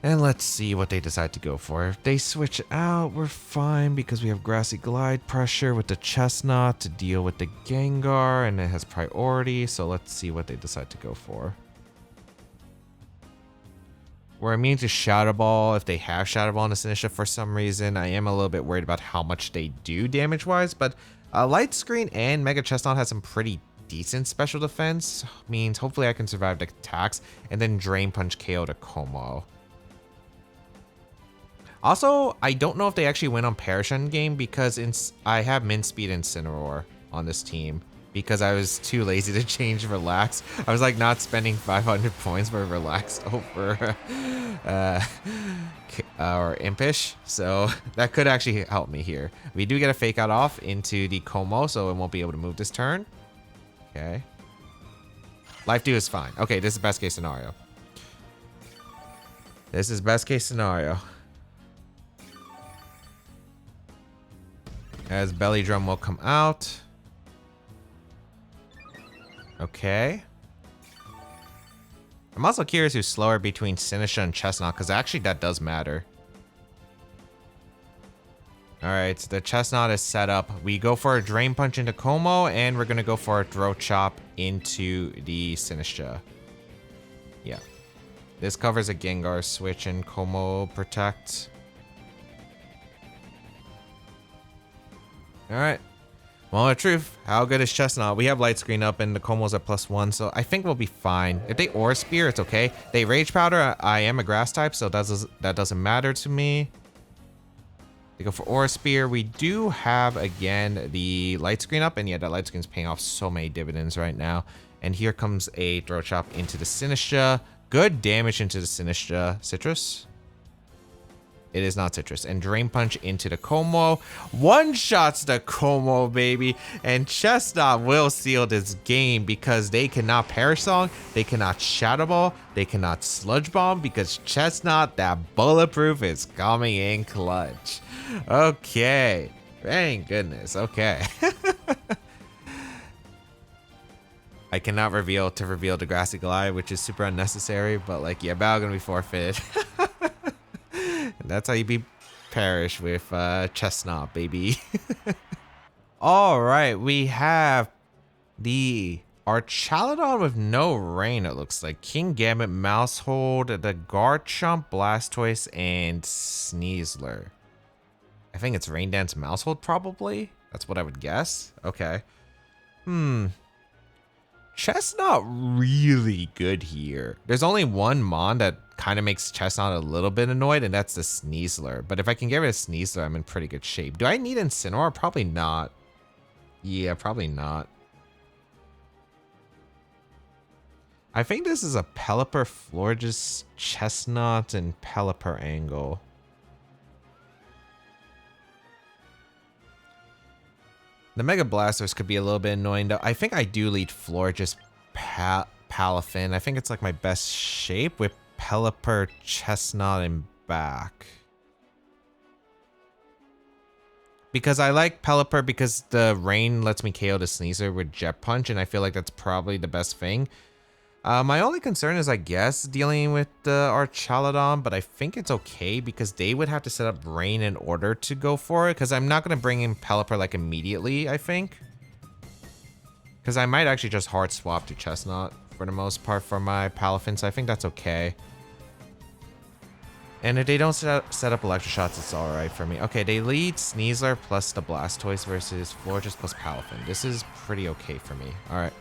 And let's see what they decide to go for. If they switch out, we're fine because we have grassy glide pressure with the Chesnaught to deal with the Gengar, and it has priority. So let's see what they decide to go for. We're immune to Shadow Ball if they have Shadow Ball in the Sinistra for some reason. I am a little bit worried about how much they do damage-wise, but Light Screen and Mega Chesnaught has some pretty decent special defense. Means hopefully I can survive the attacks and then Drain Punch KO to Como. Also, I don't know if they actually win on Perish Endgame because I have Min Speed Incineroar on this team because I was too lazy to change Relax. I was like not spending 500 points for Relax over or Impish, so that could actually help me here. We do get a fake out off into the Como, so it won't be able to move this turn. Okay. Life Dew is fine. Okay, this is best case scenario. This is best case scenario. As Belly Drum will come out. Okay. I'm also curious who's slower between Sinistra and Chesnaught, because actually that does matter. Alright, so the Chesnaught is set up. We go for a Drain Punch into Como, and we're going to go for a Throat Chop into the Sinistra. Yeah. This covers a Gengar switch and Como Protect. Alright. Well, the truth, how good is Chesnaught? We have Light Screen up and the Como's at +1, so I think we'll be fine. If they Aura Spear, it's okay. They Rage Powder, I am a Grass type, so that doesn't matter to me. They go for Aura Spear. We do have, again, the Light Screen up, and yeah, that Light Screen's paying off so many dividends right now. And here comes a Throat Chop into the Sinistra. Good damage into the Sinistra. Citrus? It is not Citrus. And Drain Punch into the Como. One-shots the Como, baby. And Chesnaught will seal this game because they cannot Perish Song, they cannot Shadow Ball, they cannot Sludge Bomb because Chesnaught, that Bulletproof is coming in clutch. Okay. Thank goodness. Okay. I cannot reveal the Grassy Glide, which is super unnecessary, but like, yeah, battle gonna be forfeited. That's how you beat Perish with Chesnaught, baby. All right, we have the Archaludon with no rain, it looks like. Kingambit, Mousehold, the Garchomp, Blastoise, and Sneasler. I think it's Rain Dance Mousehold, probably. That's what I would guess. Okay. Chesnaught really good here. There's only one Mon that kind of makes Chesnaught a little bit annoyed, and that's the Sneasler. But if I can get rid of Sneasler, I'm in pretty good shape. Do I need Incineroar? Probably not. Yeah, probably not. I think this is a Pelipper, Florges, Chesnaught, and Pelipper angle. The Mega Blasters could be a little bit annoying, though. I think I do lead Florges, Palafin. I think it's like my best shape with Pelipper, Chesnaught, and back. Because I like Pelipper because the rain lets me KO the Sneasler with Jet Punch, and I feel like that's probably the best thing. My only concern is, I guess, dealing with the Archaludon, but I think it's okay because they would have to set up Rain in order to go for it, because I'm not going to bring in Pelipper like immediately, I think. Because I might actually just hard swap to Chesnaught for the most part for my Palafin, so I think that's okay. And if they don't set up Electro Shots, it's alright for me. Okay, they lead Sneasler plus the Blastoise versus Florges plus Palafin. This is pretty okay for me. Alright.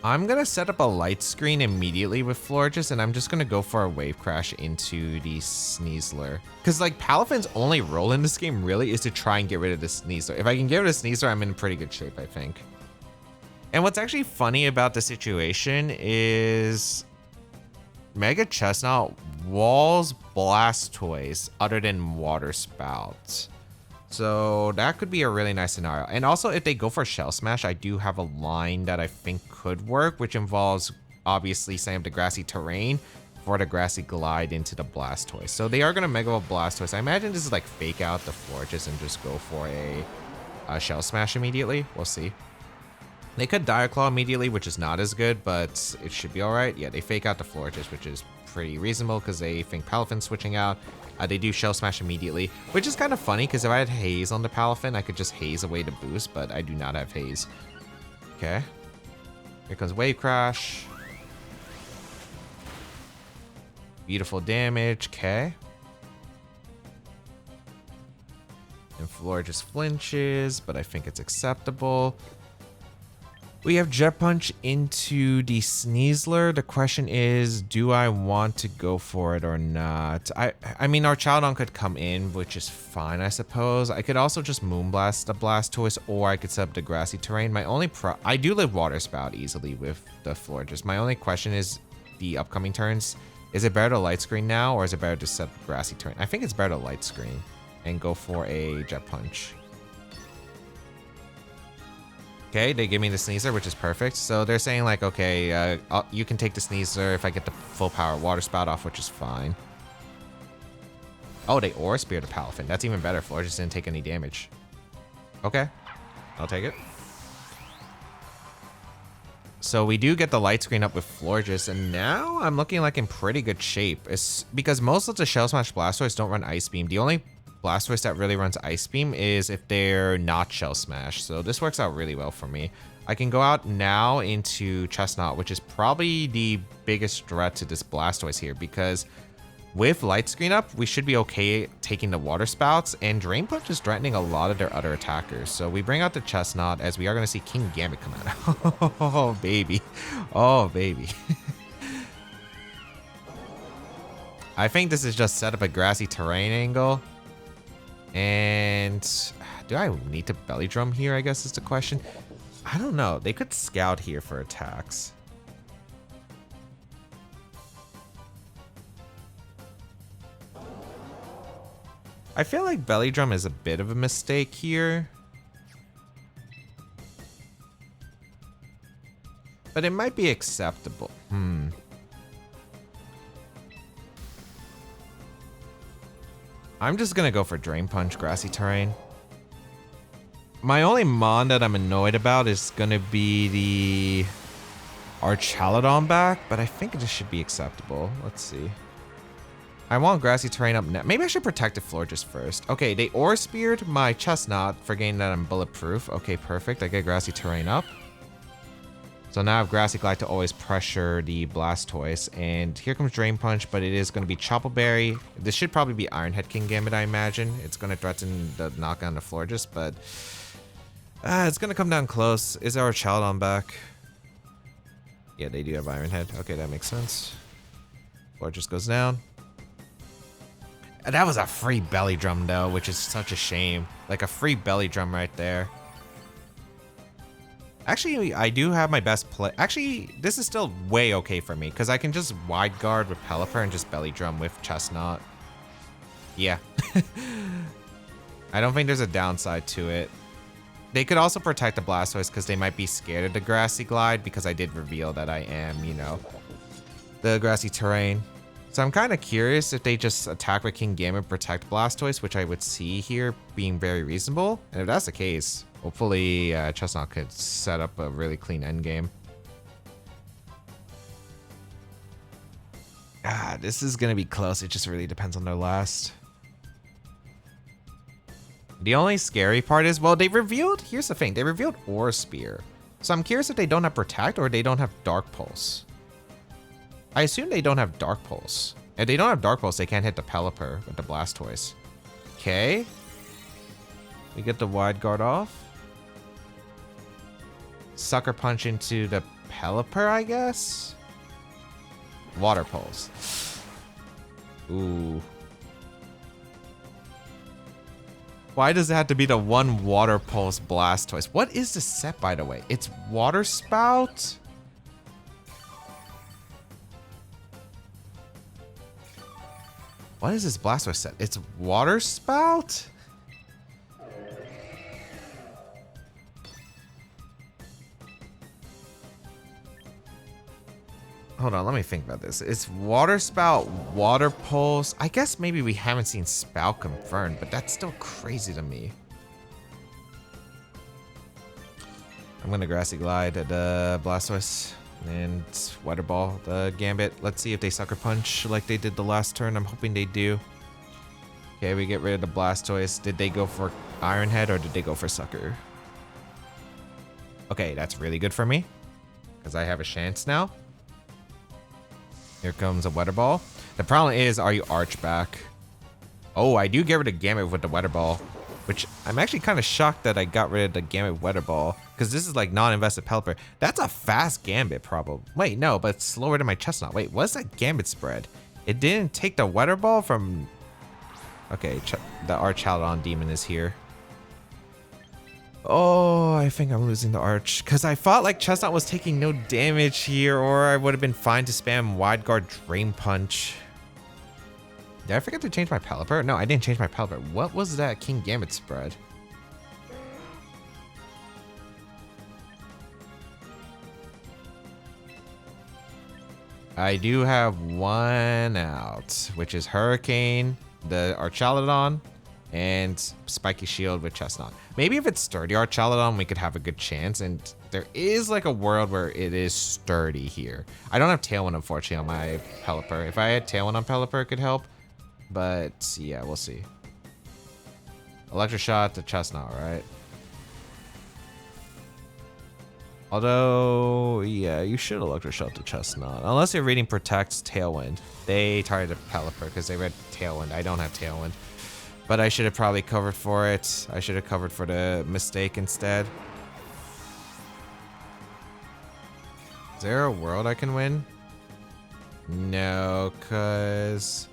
I'm going to set up a Light Screen immediately with Florges, and I'm just going to go for a Wave Crash into the Sneasler. Because, like, Palafin's only role in this game really is to try and get rid of the Sneasler. If I can get rid of Sneasler, I'm in pretty good shape, I think. And what's actually funny about the situation is Mega Chesnaught walls Blastoise other than Water Spout. So that could be a really nice scenario. And also, if they go for Shell Smash, I do have a line that I think could work, which involves obviously setting up the Grassy Terrain for the Grassy Glide into the Blastoise. So they are going to Mega Evolve Blastoise. I imagine this is like fake out the Florges and just go for a Shell Smash immediately. We'll see. They could Dire Claw immediately, which is not as good, but it should be all right. Yeah, they fake out the Florges, which is pretty reasonable because they think Palafin's switching out. They do Shell Smash immediately, which is kind of funny because if I had Haze on the Palafin, I could just Haze away the boost, but I do not have Haze. Okay. Here comes Wave Crash. Beautiful damage. Okay. And Floor just flinches, but I think it's acceptable. We have Jet Punch into the Sneasler. The question is, do I want to go for it or not? I mean, Archaludon could come in, which is fine, I suppose. I could also just Moonblast the Blastoise, or I could set up the Grassy Terrain. My only I do live Water Spout easily with the Florges. My only question is the upcoming turns. Is it better to Light Screen now, or is it better to set the Grassy Terrain? I think it's better to Light Screen and go for a Jet Punch. Okay, they give me the Sneasler, which is perfect. So they're saying like, okay, you can take the Sneasler if I get the full power Water Spout off, which is fine. Oh, they Aura Spear the Palafin. That's even better. Florges just didn't take any damage. Okay, I'll take it. So we do get the light screen up with Florges, and now I'm looking like in pretty good shape. It's because most of the Shell Smash Blastoise don't run Ice Beam. The only Blastoise that really runs Ice Beam is if they're not Shell Smash. So this works out really well for me. I can go out now into Chesnaught, which is probably the biggest threat to this Blastoise here, because with Light Screen up, we should be okay taking the Water Spouts, and Drain Punch is threatening a lot of their other attackers. So we bring out the Chesnaught, as we are going to see King Gambit come out. Oh, baby. Oh, baby. I think this is just set up a grassy terrain angle. And do I need to Belly Drum here, I guess is the question. I don't know. They could Scout here for attacks. I feel like Belly Drum is a bit of a mistake here. But it might be acceptable. I'm just gonna go for Drain Punch, Grassy Terrain. My only Mon that I'm annoyed about is gonna be the Archaludon back, but I think this should be acceptable. Let's see. I want Grassy Terrain up next. Maybe I should protect the Florges first. Okay, they Aura Speared my Chesnaught, forgetting that I'm bulletproof. Okay, perfect. I get Grassy Terrain up. So now I have Grassy Glide to always pressure the Blastoise. And here comes Drain Punch, but it is going to be Chople Berry. This should probably be Iron Head King Gambit, I imagine. It's going to threaten the knockdown of Florges, but it's going to come down close. Is our Archaludon back? Yeah, they do have Iron Head. Okay, that makes sense. Florges goes down. That was a free Belly Drum, though, which is such a shame. Like, a free Belly Drum right there. Actually, I do have my best play. Actually, this is still way okay for me, because I can just Wide Guard with Pelipper and just Belly Drum with Chesnaught. Yeah. I don't think there's a downside to it. They could also protect the Blastoise, because they might be scared of the Grassy Glide, because I did reveal that I am, you know, the Grassy Terrain. So I'm kind of curious if they just attack with King Gambit, protect Blastoise, which I would see here being very reasonable. And if that's the case, hopefully Chesnaught could set up a really clean endgame. This is going to be close. It just really depends on their last. The only scary part is, well, they revealed, here's the thing, they revealed Aura Spear. So I'm curious if they don't have Protect or they don't have Dark Pulse. I assume they don't have Dark Pulse. If they don't have Dark Pulse, they can't hit the Pelipper with the Blastoise. Okay. We get the Wide Guard off. Sucker Punch into the Pelipper, I guess? Water Pulse. Ooh. Why does it have to be the one Water Pulse Blastoise? What is the set, by the way? It's Water Spout? What is this Blastoise set? It's Water Spout? Hold on, let me think about this. It's Water Spout, Water Pulse. I guess maybe we haven't seen Spout confirmed, but that's still crazy to me. I'm gonna Grassy Glide at the Blastoise and Weather Ball the Gambit. Let's see if they Sucker Punch like they did the last turn. I'm hoping they do. Okay, we get rid of the Blastoise. Did they go for Iron Head or did they go for Sucker? Okay, that's really good for me because I have a chance now. Here comes a Weather Ball. The problem is, are you Arch back? Oh, I do get rid of Gambit with the Weather Ball, which I'm actually kind of shocked that I got rid of the Gambit Weather Ball because this is like non-invested Pelipper. That's a fast Gambit probably. Wait, no, but it's slower than my Chesnaught. Wait, what's that Gambit spread? It didn't take the Weather Ball from... Okay, the Archaludon Demon is here. Oh, I think I'm losing the Arch. Because I thought like Chesnaught was taking no damage here, or I would have been fine to spam Wide Guard Drain Punch. Did I forget to change my Pelipper? No, I didn't change my Pelipper. What was that King Gambit spread? I do have one out, which is Hurricane, the Archaludon, and Spiky Shield with Chesnaught. Maybe if it's Sturdy Archaludon, we could have a good chance, and there is like a world where it is sturdy here. I don't have Tailwind, unfortunately, on my Pelipper. If I had Tailwind on Pelipper, it could help, but yeah, we'll see. Electroshot to Chesnaught, right? Although, yeah, you should Electroshot to Chesnaught. Unless you're reading Protect's Tailwind. They targeted Pelipper because they read Tailwind. I don't have Tailwind. But I should have probably covered for it. I should have covered for the mistake instead. Is there a world I can win? No, because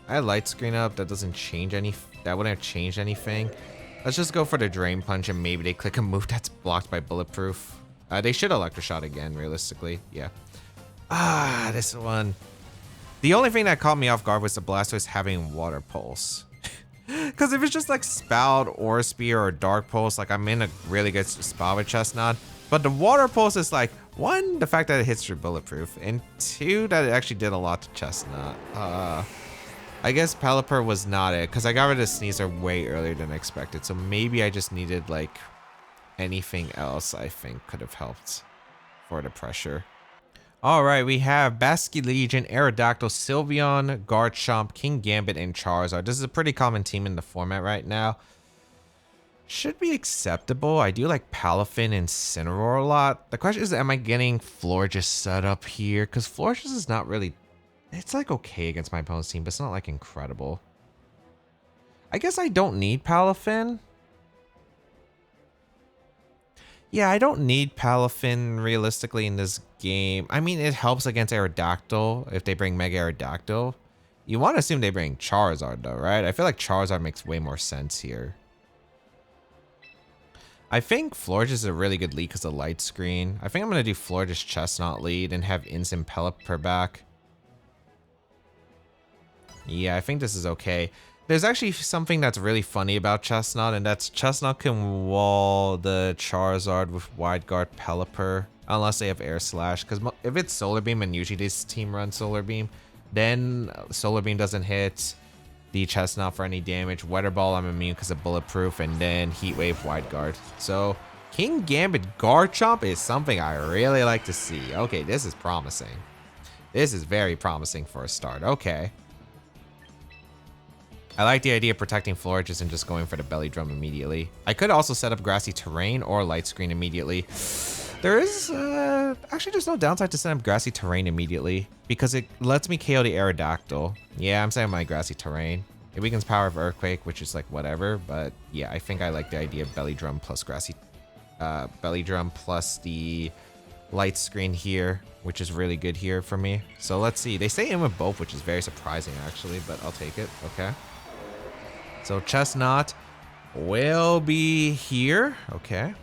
I had Light Screen up. That doesn't change any... That wouldn't have changed anything. Let's just go for the Drain Punch and maybe they click a move that's blocked by Bulletproof. They should Electroshot again, realistically. Yeah. This one. The only thing that caught me off guard was the Blastoise having Water Pulse. Because if it's just like Spout, Aura Spear, or Dark Pulse, like I'm in a really good spot with Chesnaught. But the Water Pulse is like, one, the fact that it hits your Bulletproof, and two, that it actually did a lot to Chesnaught. I guess Pelipper was not it, because I got rid of Sneasel way earlier than expected. So maybe I just needed like anything else I think could have helped for the pressure. All right, we have Basculegion, Aerodactyl, Sylveon, Garchomp, King Gambit, and Charizard. This is a pretty common team in the format right now. Should be acceptable. I do like Palafin and Incineroar a lot. The question is, am I getting Florges set up here? Because Florges is not really... It's like okay against my opponent's team, but it's not like incredible. I guess I don't need Palafin. Yeah, I don't need Palafin realistically in this game. I mean, it helps against Aerodactyl if they bring Mega Aerodactyl. You want to assume they bring Charizard though, right? I feel like Charizard makes way more sense here. I think Florges is a really good lead because of Light Screen. I think I'm going to do Florges Chesnaught lead and have Instant Pelipper back. Yeah, I think this is okay. There's actually something that's really funny about Chesnaught, and that's Chesnaught can wall the Charizard with Wide Guard Pelipper, unless they have Air Slash. Because if it's Solar Beam, and usually this team runs Solar Beam, then Solar Beam doesn't hit the Chesnaught for any damage. Weather Ball, I'm immune because of Bulletproof, and then Heat Wave, Wide Guard. So King Gambit Garchomp is something I really like to see. Okay, this is promising. This is very promising for a start. Okay. I like the idea of protecting Florges and just going for the Belly Drum immediately. I could also set up Grassy Terrain or Light Screen immediately. There is, actually there's no downside to setting up Grassy Terrain immediately because it lets me KO the Aerodactyl. Yeah, I'm setting my Grassy Terrain. It weakens Power of Earthquake, which is like whatever, but yeah, I think I like the idea of Belly Drum plus Grassy, Belly Drum plus the Light Screen here, which is really good here for me. So let's see. They stay in with both, which is very surprising actually, but I'll take it. Okay. So Chesnaught will be here. Okay.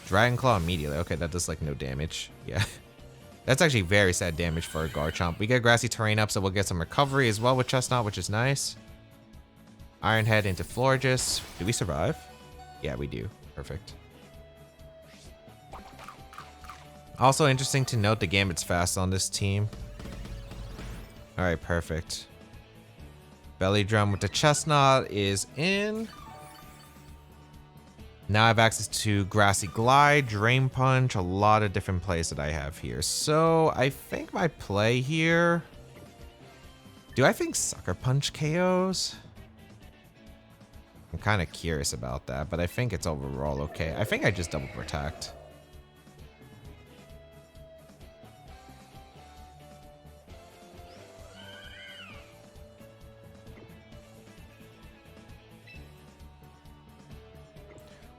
Dragon Claw immediately. Okay, that does like no damage. Yeah. That's actually very sad damage for a Garchomp. We get Grassy Terrain up, so we'll get some recovery as well with Chesnaught, which is nice. Iron Head into Florges. Do we survive? Yeah, we do. Perfect. Also interesting to note the Gambit's fast on this team. Alright, perfect. Belly Drum with the Chesnaught is in. Now I have access to Grassy Glide, Drain Punch, a lot of different plays that I have here. So I think my play here... Do I think Sucker Punch KOs? I'm kind of curious about that, but I think it's overall okay. I think I just double protect.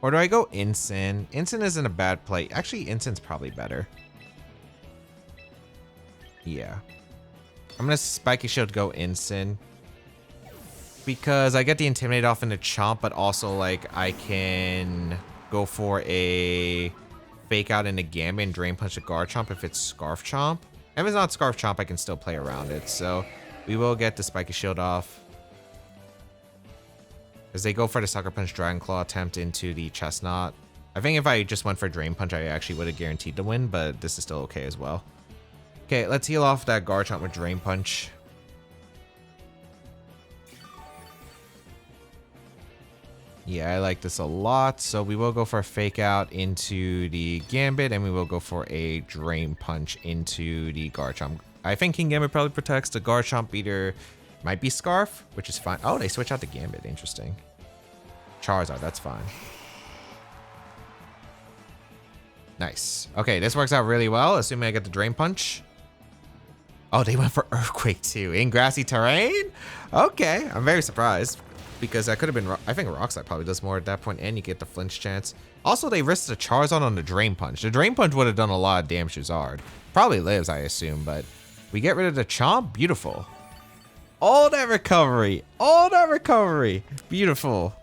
Or do I go Incin? Incin isn't a bad play. Actually, Incin's probably better. Yeah. I'm going to Spiky Shield go Incin. Because I get the Intimidate off into Chomp, but also, like, I can go for a Fake Out into Gambit and Drain Punch a Garchomp if it's Scarf Chomp. If it's not Scarf Chomp, I can still play around it. So, we will get the Spiky Shield off. As they go for the Sucker Punch Dragon Claw attempt into the Chesnaught. I think if I just went for Drain Punch, I actually would have guaranteed to win, but this is still okay as well. Okay, let's heal off that Garchomp with Drain Punch. Yeah, I like this a lot. So we will go for a fake out into the Gambit, and we will go for a Drain Punch into the Garchomp. I think King Gambit probably protects. The Garchomp either might be Scarf, which is fine. Oh, they switch out the Gambit. Interesting. Charizard, that's fine. Nice. Okay, this works out really well, assuming I get the Drain Punch. Oh, they went for Earthquake too in grassy terrain? Okay, I'm very surprised. Because that could have been, I think Rock Slide probably does more at that point, and you get the flinch chance. Also, they risked the Charizard on the Drain Punch. The Drain Punch would have done a lot of damage to Zard. Probably lives, I assume, but we get rid of the Chomp. Beautiful. All that recovery. All that recovery. Beautiful.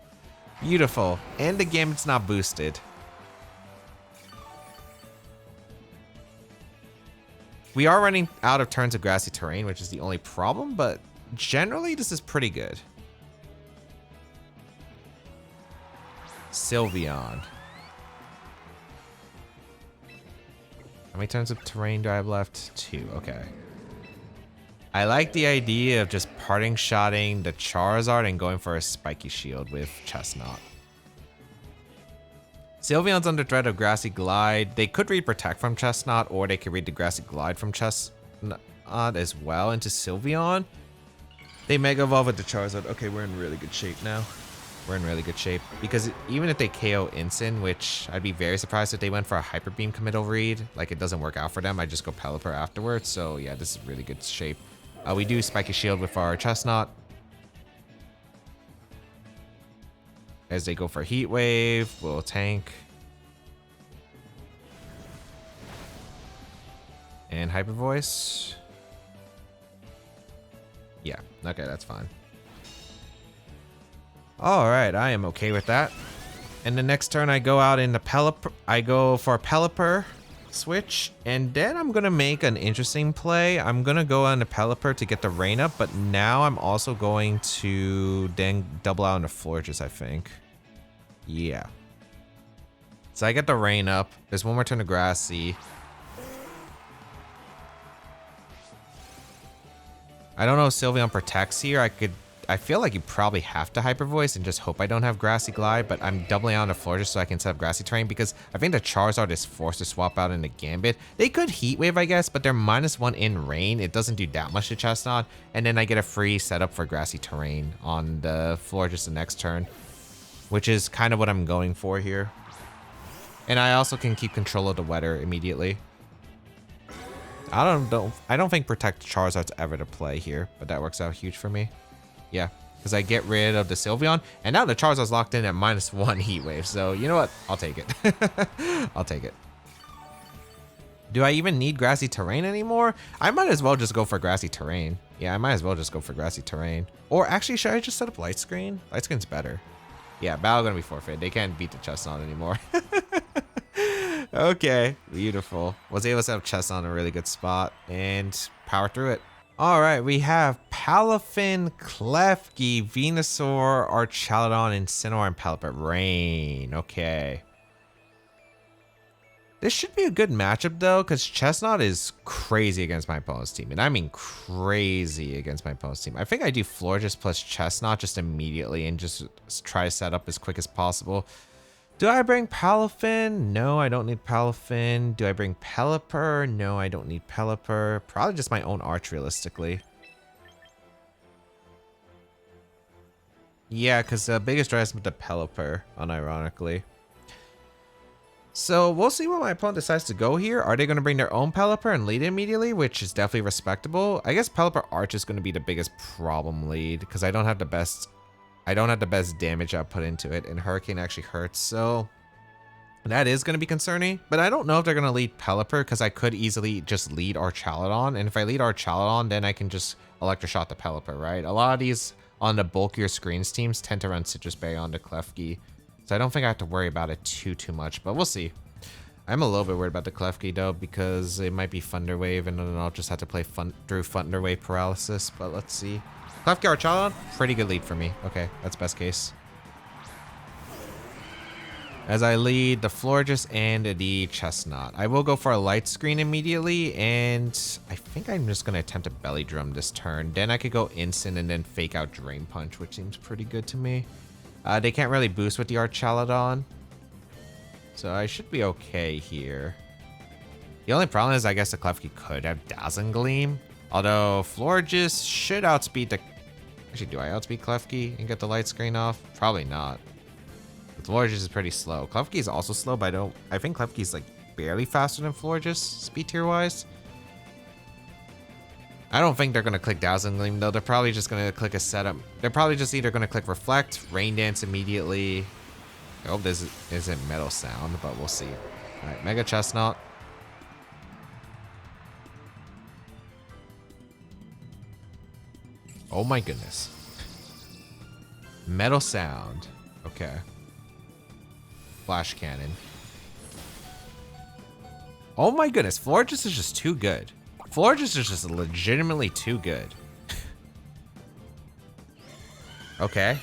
Beautiful. And the Gambit's not boosted. We are running out of turns of grassy terrain, which is the only problem, but generally this is pretty good. Sylveon. How many turns of terrain do I have left? 2. Okay. I like the idea of just parting shotting the Charizard and going for a spiky shield with Chesnaught. Sylveon's under threat of Grassy Glide. They could read Protect from Chesnaught, or they could read the Grassy Glide from Chesnaught as well into Sylveon. They Mega Evolve with the Charizard. Okay, we're in really good shape now. We're in really good shape, because even if they KO Incin, which I'd be very surprised if they went for a Hyper Beam committal read, like it doesn't work out for them, I just go Pelipper afterwards. So yeah, this is really good shape. We do Spiky Shield with our Chesnaught. As they go for Heat Wave, we'll tank. And Hyper Voice. Yeah, okay, that's fine. Alright, I am okay with that. And the next turn I go out into Pelipper. I go for a Pelipper switch, and then I'm gonna make an interesting play. I'm gonna go on the Pelipper to get the rain up, but now I'm also going to then double out into Florges, I think. Yeah. So I get the rain up. There's one more turn of Grassy. I don't know if Sylveon protects here. I feel like you probably have to Hyper Voice and just hope I don't have Grassy Glide, but I'm doubling out on Florges so I can set up Grassy Terrain, because I think the Charizard is forced to swap out into Gambit. They could Heat Wave, I guess, but they're -1 in Rain. It doesn't do that much to Chesnaught, and then I get a free setup for Grassy Terrain on the Florges the next turn, which is kind of what I'm going for here. And I also can keep control of the weather immediately. I don't think Protect Charizard's ever to play here, but that works out huge for me. Yeah, because I get rid of the Sylveon, and now the Charizard's locked in at -1 Heat Wave. So you know what? I'll take it. I'll take it. Do I even need Grassy Terrain anymore? I might as well just go for Grassy Terrain. Yeah, I might as well just go for Grassy Terrain. Or actually, should I just set up Light Screen? Light Screen's better. Yeah, battle gonna be forfeit. They can't beat the Chesnaught anymore. Okay, beautiful. Was able to set up Chesnaught in a really good spot and power through it. All right, we have Palafin, Klefki, Venusaur, Archaludon, Incineroar, and Pelipper. Rain. Okay. This should be a good matchup, though, because Chesnaught is crazy against my opponent's team. And I mean crazy against my opponent's team. I think I do Florges plus Chesnaught just immediately and just try to set up as quick as possible. Do I bring Palafin? No, I don't need Palafin. Do I bring Pelipper? No, I don't need Pelipper. Probably just my own Arch, realistically. Yeah, because the biggest threat is with the Pelipper, unironically. So we'll see what my opponent decides to go here. Are they going to bring their own Pelipper and lead immediately, which is definitely respectable? I guess Pelipper Arch is going to be the biggest problem lead, because I don't have the best damage output into it, and Hurricane actually hurts, so that is going to be concerning. But I don't know if they're going to lead Pelipper, because I could easily just lead Archaludon, and if I lead Archaludon, then I can just Electroshot the Pelipper, right? A lot of these on the bulkier screens teams tend to run Citrus Berry onto Klefki, so I don't think I have to worry about it too much, but we'll see. I'm a little bit worried about the Klefki though, because it might be Thunder Wave, and then I'll just have to play through Thunder Wave paralysis, but let's see. Klefki Archaludon, pretty good lead for me. Okay, that's best case. As I lead the Florges and the Chesnaught. I will go for a Light Screen immediately, and I think I'm just going to attempt a Belly Drum this turn. Then I could go Instant and then fake out Drain Punch, which seems pretty good to me. They can't really boost with the Archaludon. So I should be okay here. The only problem is I guess the Klefki could have Dazzling Gleam. Although Florges should outspeed the... Actually, do I outspeed Klefki and get the light screen off? Probably not. But Florges is pretty slow. Klefki is also slow, but I think Klefki is like barely faster than Florges, speed tier wise. I don't think they're going to click Dazzling Gleam though. They're probably just going to click a setup. They're probably just either going to click Reflect, Rain Dance immediately. I hope this isn't Metal Sound, but we'll see. Alright, Mega Chesnaught. Oh my goodness. Metal Sound. Okay. Flash Cannon. Oh my goodness, Florges is just too good. Florges is just legitimately too good. Okay.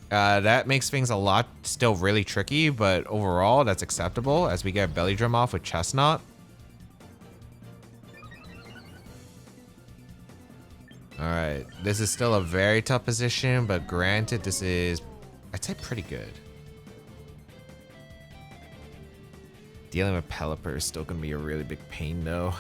That makes things a lot still really tricky, but overall that's acceptable as we get Belly Drum off with Chesnaught. Alright, this is still a very tough position, but granted this is, I'd say, pretty good. Dealing with Pelipper is still going to be a really big pain though.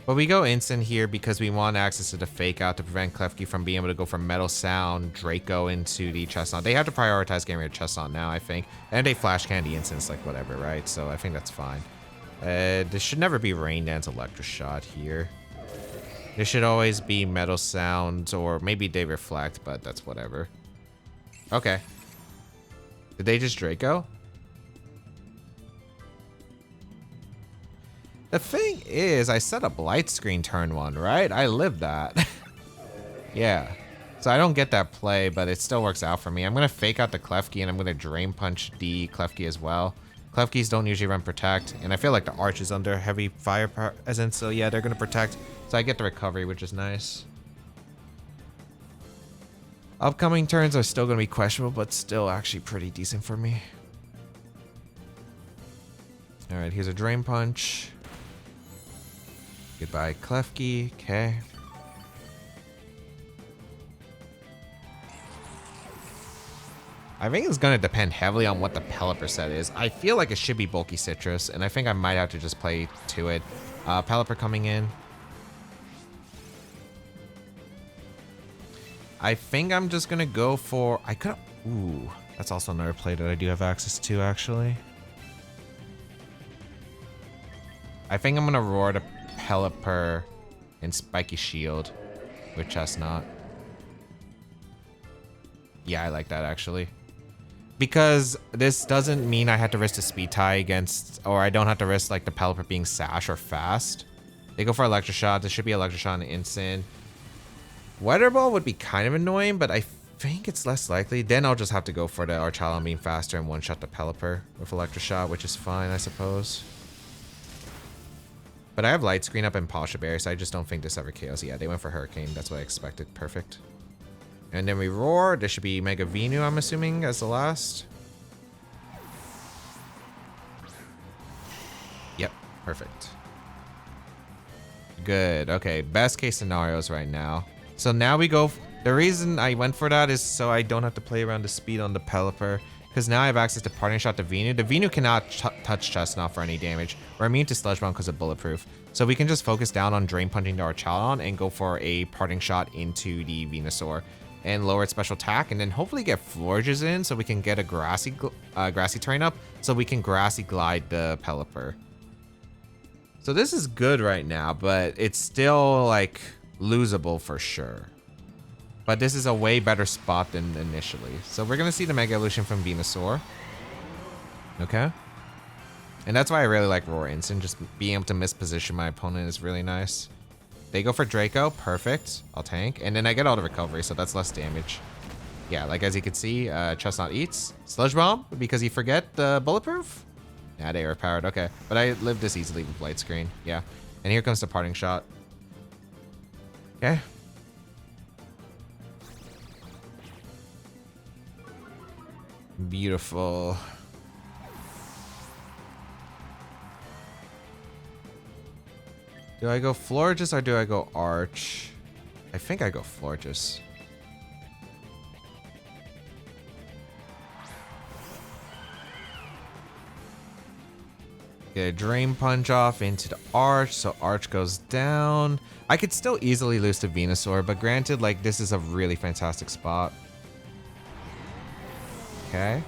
But we go instant here because we want access to the Fake Out to prevent Klefki from being able to go from Metal Sound, Draco into the Chesnaught. They have to prioritize getting rid of Chesnaught now, I think. And they Flash Candy instance, like whatever, right? So I think that's fine. This should never be Rain Dance Electroshot here. There should always be Metal Sound, or maybe they Reflect, but that's whatever. Okay. Did they just Draco? The thing is, I set up light screen turn 1, right? I lived that. Yeah. So I don't get that play, but it still works out for me. I'm going to Fake Out the Klefki, and I'm going to Drain Punch the Klefki as well. Klefkis don't usually run Protect, and I feel like the Arch is under heavy fire presence, so yeah, they're going to Protect. So I get the recovery, which is nice. Upcoming turns are still going to be questionable, but still actually pretty decent for me. Alright, here's a Drain Punch. Goodbye, Klefki. Okay. I think it's going to depend heavily on what the Pelipper set is. I feel like it should be Bulky Citrus, and I think I might have to just play to it. Pelipper coming in. I think I'm just going to go for... I could... Ooh, that's also another play that I do have access to, actually. I think I'm going to Roar to Pelipper and Spiky Shield with Chesnaught. Yeah, I like that, actually. Because this doesn't mean I have to risk a speed tie against, or I don't have to risk like the Pelipper being sash or fast. They go for Electroshot. This should be Electroshot on the instant. Weather Ball would be kind of annoying, but I think it's less likely. Then I'll just have to go for the Archaludon being faster and one-shot the Pelipper with Electroshot, which is fine, I suppose. But I have Light Screen up and Posha Berry, so I just don't think this ever KOs. Yeah, they went for Hurricane. That's what I expected. Perfect. And then we Roar. This should be Mega Venu, I'm assuming, as the last. Yep, perfect. Good. Okay, best case scenarios right now. So now we go... The reason I went for that is so I don't have to play around the speed on the Pelipper. Because now I have access to Parting Shot to Venu. The Venu cannot touch Chesnaught for any damage. We're immune to Sludge Bomb because of Bulletproof. So we can just focus down on Drain Punching the Archaludon and go for a Parting Shot into the Venusaur. And lower its special attack, and then hopefully get Florges in so we can get a grassy terrain up, so we can Grassy Glide the Pelipper. So this is good right now, but it's still like losable for sure. But this is a way better spot than initially. So we're gonna see the Mega Evolution from Venusaur. Okay. And that's why I really like Roar Instant. Just being able to misposition my opponent is really nice. They go for Draco, perfect. I'll tank, and then I get all the recovery, so that's less damage. Yeah, like as you can see, Chesnaught eats Sludge Bomb because you forget the Bulletproof. Yeah, they are powered. Okay, but I lived this easily with Light Screen. Yeah, and here comes the Parting Shot. Okay. Beautiful. Do I go Florges or do I go Arch? I think I go Florges. Get a Drain Punch off into the Arch, so Arch goes down. I could still easily lose to Venusaur, but granted, like, this is a really fantastic spot. Okay.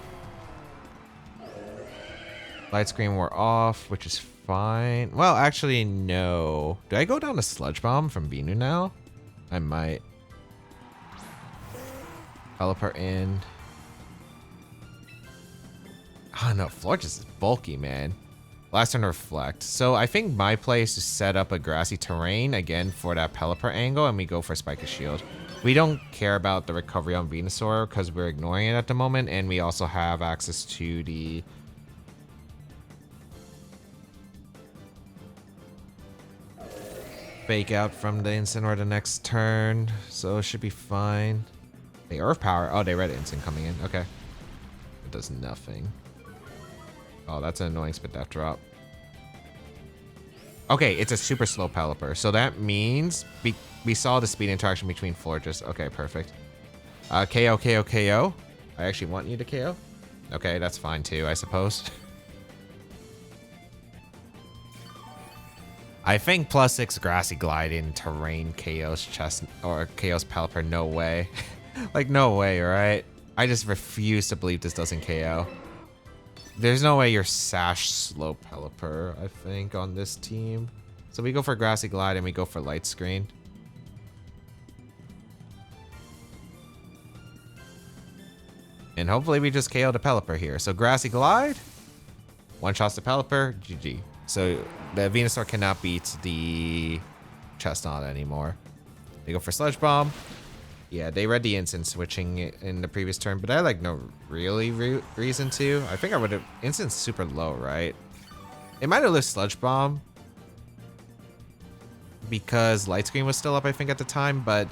Light Screen wore off, which is fine. Well, actually, no. Do I go down to Sludge Bomb from Venu now? I might. Pelipper in. Oh no, Florges is bulky, man. Last turn Reflect. So I think my play is to set up a grassy terrain again for that Pelipper angle, and we go for Spike Shield. We don't care about the recovery on Venusaur because we're ignoring it at the moment, and we also have access to the Fake Out from the Incineroar the next turn, so it should be fine. They Earth Power. Oh, they read Instant coming in. Okay. It does nothing. Oh, that's an annoying Spit Death drop. Okay, it's a super slow Pelipper, so that means we saw the speed interaction between Florges. Okay, perfect. KO, KO, KO. I actually want you to KO. Okay, that's fine too, I suppose. I think +6 Grassy Glide in terrain KO's chest or KO's Pelipper. No way. Like, no way, right? I just refuse to believe this doesn't KO. There's no way you're Sash slow Pelipper, I think, on this team. So we go for Grassy Glide and we go for Light Screen. And hopefully we just KO the Pelipper here. So Grassy Glide, one shots the Pelipper, GG. So the Venusaur cannot beat the Chesnaught anymore. They go for Sludge Bomb. Yeah, they read the Instant switching in the previous turn, but I had like no really reason to. I think I would have... Instant's super low, right? It might have lived Sludge Bomb because Light Screen was still up, I think, at the time, but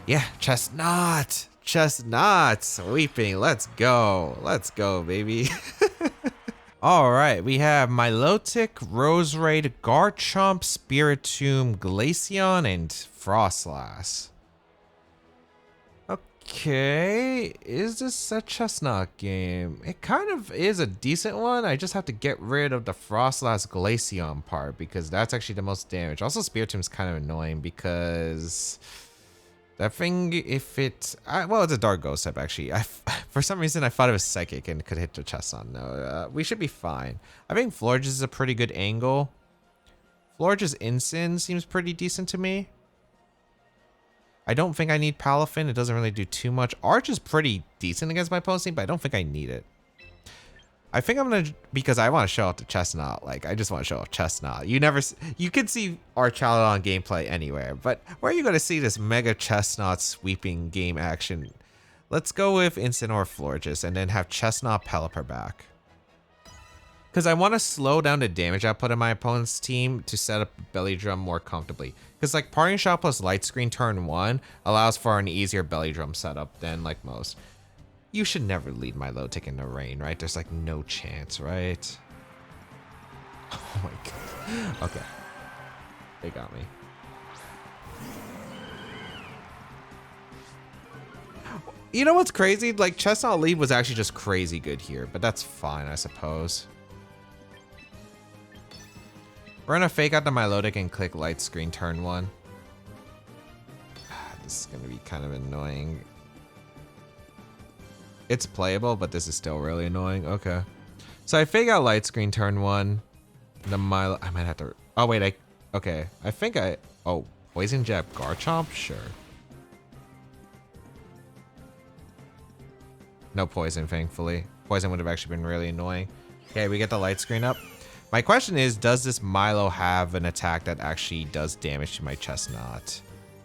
yeah, Chesnaught! Chesnaught sweeping. Let's go. Let's go, baby. All right, we have Milotic, Roserade, Garchomp, Spiritomb, Glaceon, and Frostlass. Okay, is this a Chesnaught game? It kind of is a decent one. I just have to get rid of the Frostlass Glaceon part because that's actually the most damage. Also, Spiritomb's kind of annoying because that thing, if it... well, it's a Dark Ghost type, actually. For some reason, I thought it was Psychic and could hit the Chesnaught. No, we should be fine. I think Florges is a pretty good angle. Florges Instant seems pretty decent to me. I don't think I need Palafin. It doesn't really do too much. Arch is pretty decent against my opponent's team, but I don't think I need it. I think I'm gonna, because I want to show off the Chesnaught. Like, I just want to show off Chesnaught. You can see Archaludon gameplay anywhere, but where are you gonna see this Mega Chesnaught sweeping game action? Let's go with Incineroar Florges and then have Chesnaught Pelipper back. Because I want to slow down the damage output of my opponent's team to set up Belly Drum more comfortably. Because like Parting Shot plus Light Screen turn 1 allows for an easier Belly Drum setup than like most. You should never lead Milotic in the rain, right? There's like no chance, right? Oh my god. Okay. They got me. You know what's crazy? Like Chesnaught lead was actually just crazy good here, but that's fine, I suppose. We're gonna fake out the Milotic and click Light Screen turn 1. This is gonna be kind of annoying. It's playable, but this is still really annoying. Okay. So I fake out Light Screen turn 1. The Milo... I might have to... Oh, wait. Okay. I think I... Oh, Poison Jab Garchomp? Sure. No poison, thankfully. Poison would have actually been really annoying. Okay, we get the Light Screen up. My question is, does this Milo have an attack that actually does damage to my Chesnaught?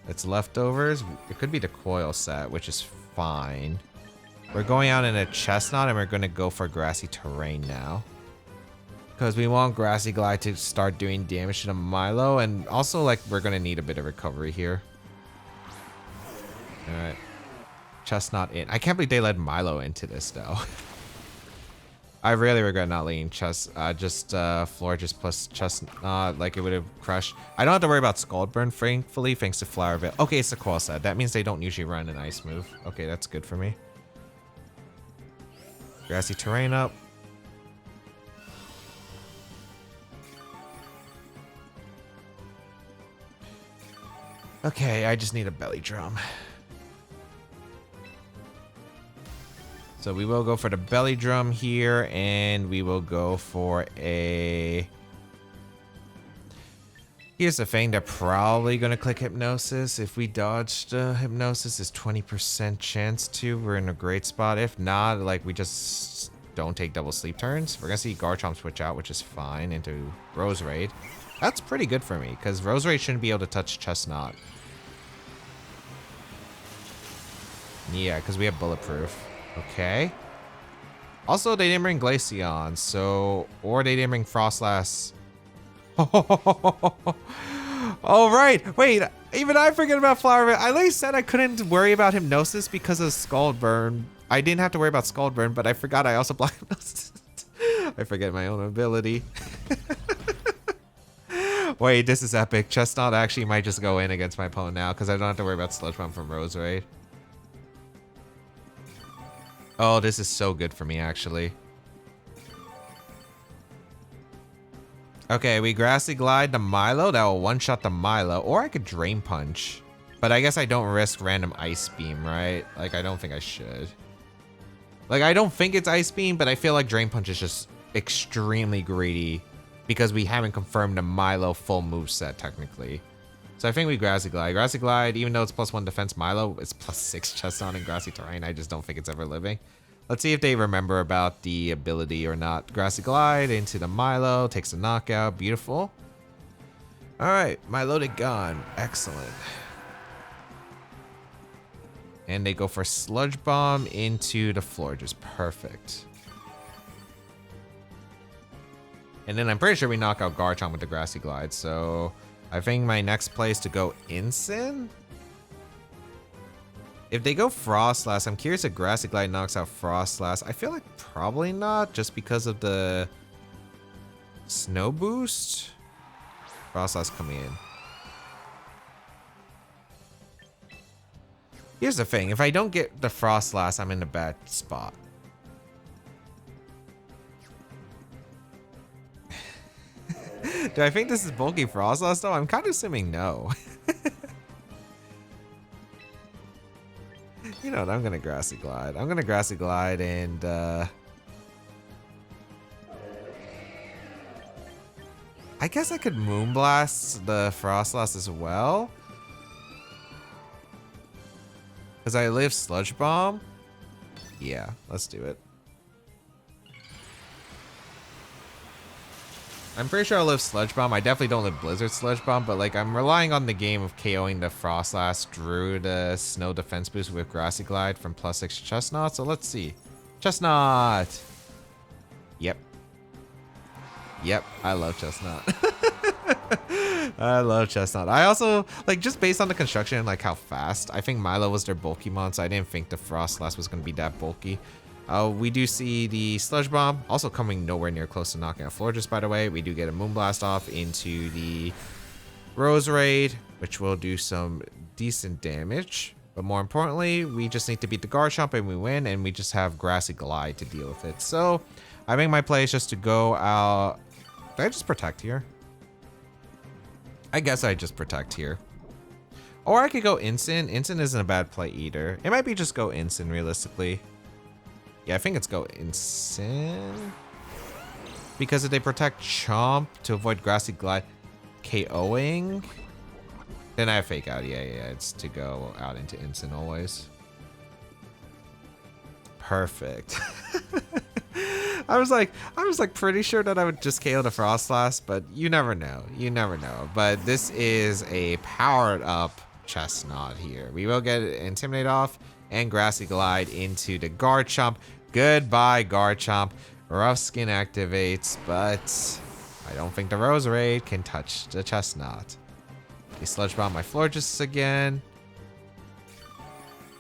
It's leftovers. It could be the Coil set, which is fine. We're going out in a Chesnaught and we're going to go for Grassy Terrain now. Because we want Grassy Glide to start doing damage to the Milo. And also, like, we're going to need a bit of recovery here. Alright. Chesnaught in. I can't believe they led Milo into this, though. I really regret not leading Florges plus Chesnaught, like it would have crushed. I don't have to worry about Scaldburn, thankfully, thanks to Flower Veil. Okay, it's the Coil set. That means they don't usually run an Ice move. Okay, that's good for me. Grassy Terrain up. Okay, I just need a belly drum. So we will go for the belly drum here, and we will go for a... Here's the thing, they're probably going to click Hypnosis. If we dodge the Hypnosis, it's 20% chance to. We're in a great spot. If not, like, we just don't take double sleep turns. We're going to see Garchomp switch out, which is fine, into Roserade. That's pretty good for me, because Roserade shouldn't be able to touch Chesnaught. Yeah, because we have Bulletproof. Okay. Also, they didn't bring Glaceon, so... Or they didn't bring Frostlass. Oh, right. Wait, even I forget about Flower. I at least said I couldn't worry about Hypnosis because of Scald Burn. I didn't have to worry about Scald Burn, but I forgot I also block Hypnosis. I forget my own ability. Wait, this is epic. Chesnaught actually might just go in against my opponent now because I don't have to worry about Sludge Bomb from Roserade. Oh, this is so good for me, actually. Okay, we Grassy Glide the Milo. That will one-shot the Milo. Or I could Drain Punch. But I guess I don't risk random Ice Beam, right? Like, I don't think I should. Like, I don't think it's Ice Beam, but I feel like Drain Punch is just extremely greedy. Because we haven't confirmed the Milo full moveset, technically. So I think we Grassy Glide. Grassy Glide, even though it's +1 defense, Milo is +6 Chesnaught in Grassy Terrain. I just don't think it's ever living. Let's see if they remember about the ability or not. Grassy Glide into the Milo. Takes a knockout. Beautiful. Alright. Milotic gone. Excellent. And they go for Sludge Bomb into the Florges. Perfect. And then I'm pretty sure we knock out Garchomp with the Grassy Glide. So I think my next play is to go Incin. If they go Frostlass, I'm curious if Grassy Glide knocks out Frostlass. I feel like probably not, just because of the Snow Boost. Frostlass coming in. Here's the thing. If I don't get the Frostlass, I'm in a bad spot. Do I think this is bulky Frostlass, though? I'm kind of assuming no. You know what? I'm gonna Grassy Glide. I'm gonna Grassy Glide and I guess I could Moonblast the Frostlass as well. Because I live Sludge Bomb. Yeah, let's do it. I'm pretty sure I'll live Sludge Bomb. I definitely don't live Blizzard Sludge Bomb, but like I'm relying on the game of KOing the Frostlass through the Snow Defense Boost with Grassy Glide from +6 Chesnaught. So let's see. Chesnaught! Yep. Yep, I love Chesnaught. I love Chesnaught. I also, like, just based on the construction and like how fast, I think Milo was their Pokemon, so I didn't think the Frostlass was going to be that bulky. We do see the Sludge Bomb also coming nowhere near close to knocking out Florges, by the way. We do get a Moonblast off into the Roserade, which will do some decent damage. But more importantly, we just need to beat the Garchomp and we win, and we just have Grassy Glide to deal with it. So I think my play is just to go out. Did I just Protect here? I guess I just Protect here. Or I could go Incin. Incin isn't a bad play either. It might be just go Incin realistically. Yeah, I think it's go Incin. Because if they Protect Chomp to avoid Grassy Glide KOing, then I have Fake Out. Yeah, it's to go out into Incin always. Perfect. I was like pretty sure that I would just KO the Frostlass, but you never know. You never know. But this is a powered up Chesnaught here. We will get Intimidate off and Grassy Glide into the Garchomp. Goodbye, Garchomp. Rough Skin activates, but I don't think the Roserade can touch the Chesnaught. They Sludge Bomb my Florges again.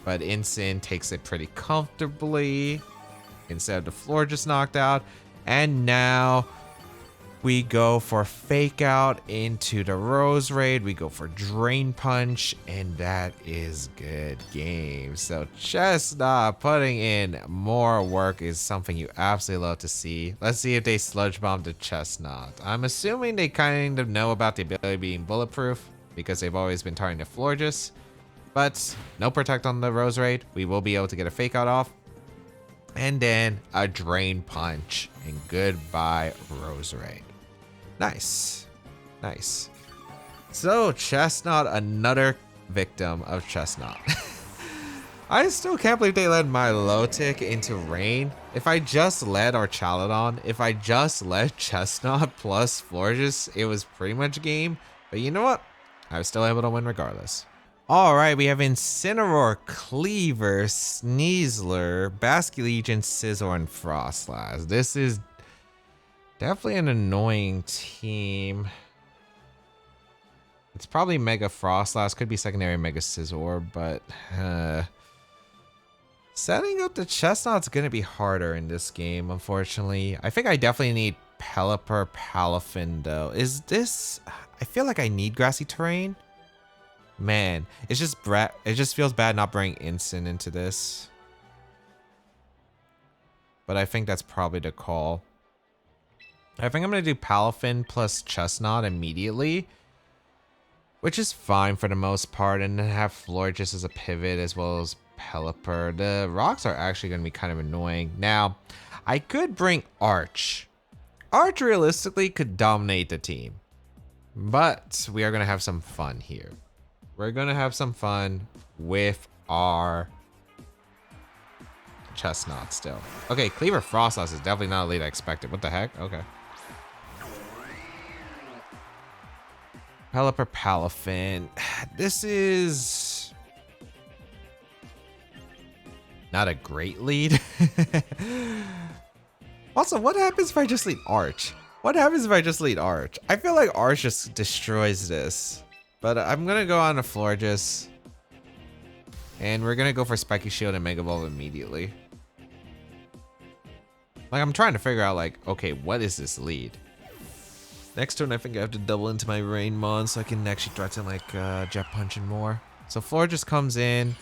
But Incin takes it pretty comfortably instead of the Florges knocked out. And now we go for Fake Out into the Roserade. We go for Drain Punch, and that is good game. So Chesnaught putting in more work is something you absolutely love to see. Let's see if they Sludge Bomb the Chesnaught. I'm assuming they kind of know about the ability being bulletproof. because they've always been targeting the Florges. But no protect on the Roserade. We will be able to get a fake out off. And then a Drain Punch. And goodbye, Roserade. Nice. Nice. So, Chesnaught, another victim of Chesnaught. I still can't believe they led my Milotic into Rain. If I just led Archaludon, if I just led Chesnaught plus Florges, it was pretty much game. But you know what? I was still able to win regardless. Alright, we have Incineroar, Cleaver, Sneasler, Basculegion, Scizor, and Frostlass. This is definitely an annoying team. It's probably Mega Frostlass, could be secondary Mega Scizor, but setting up the Chesnaught's gonna be harder in this game, unfortunately. I think I definitely need Pelipper, Palafin though. Is this, I feel like I need grassy terrain. Man, it just feels bad not bringing Incin into this. But I think that's probably the call. I think I'm gonna do Palafin plus Chesnaught immediately, which is fine for the most part, and then have Florges as a pivot as well as Pelipper. The rocks are actually going to be kind of annoying. Now, I could bring Arch. Arch realistically could dominate the team, but we are going to have some fun here. We're going to have some fun with our Chesnaught still. Okay, Cleaver Frostlass is definitely not a lead I expected. What the heck? Okay. Pelipper, Palafin. This is not a great lead. Also, what happens if I just lead Arch? What happens if I just lead Arch? I feel like Arch just destroys this. But I'm going to go on to Florges. And we're going to go for Spiky Shield and Mega Evolve immediately. Like, I'm trying to figure out, like, okay, what is this lead? Next turn, I think I have to double into my Rain Mon so I can actually threaten like Jet Punch and more. So Florges comes in.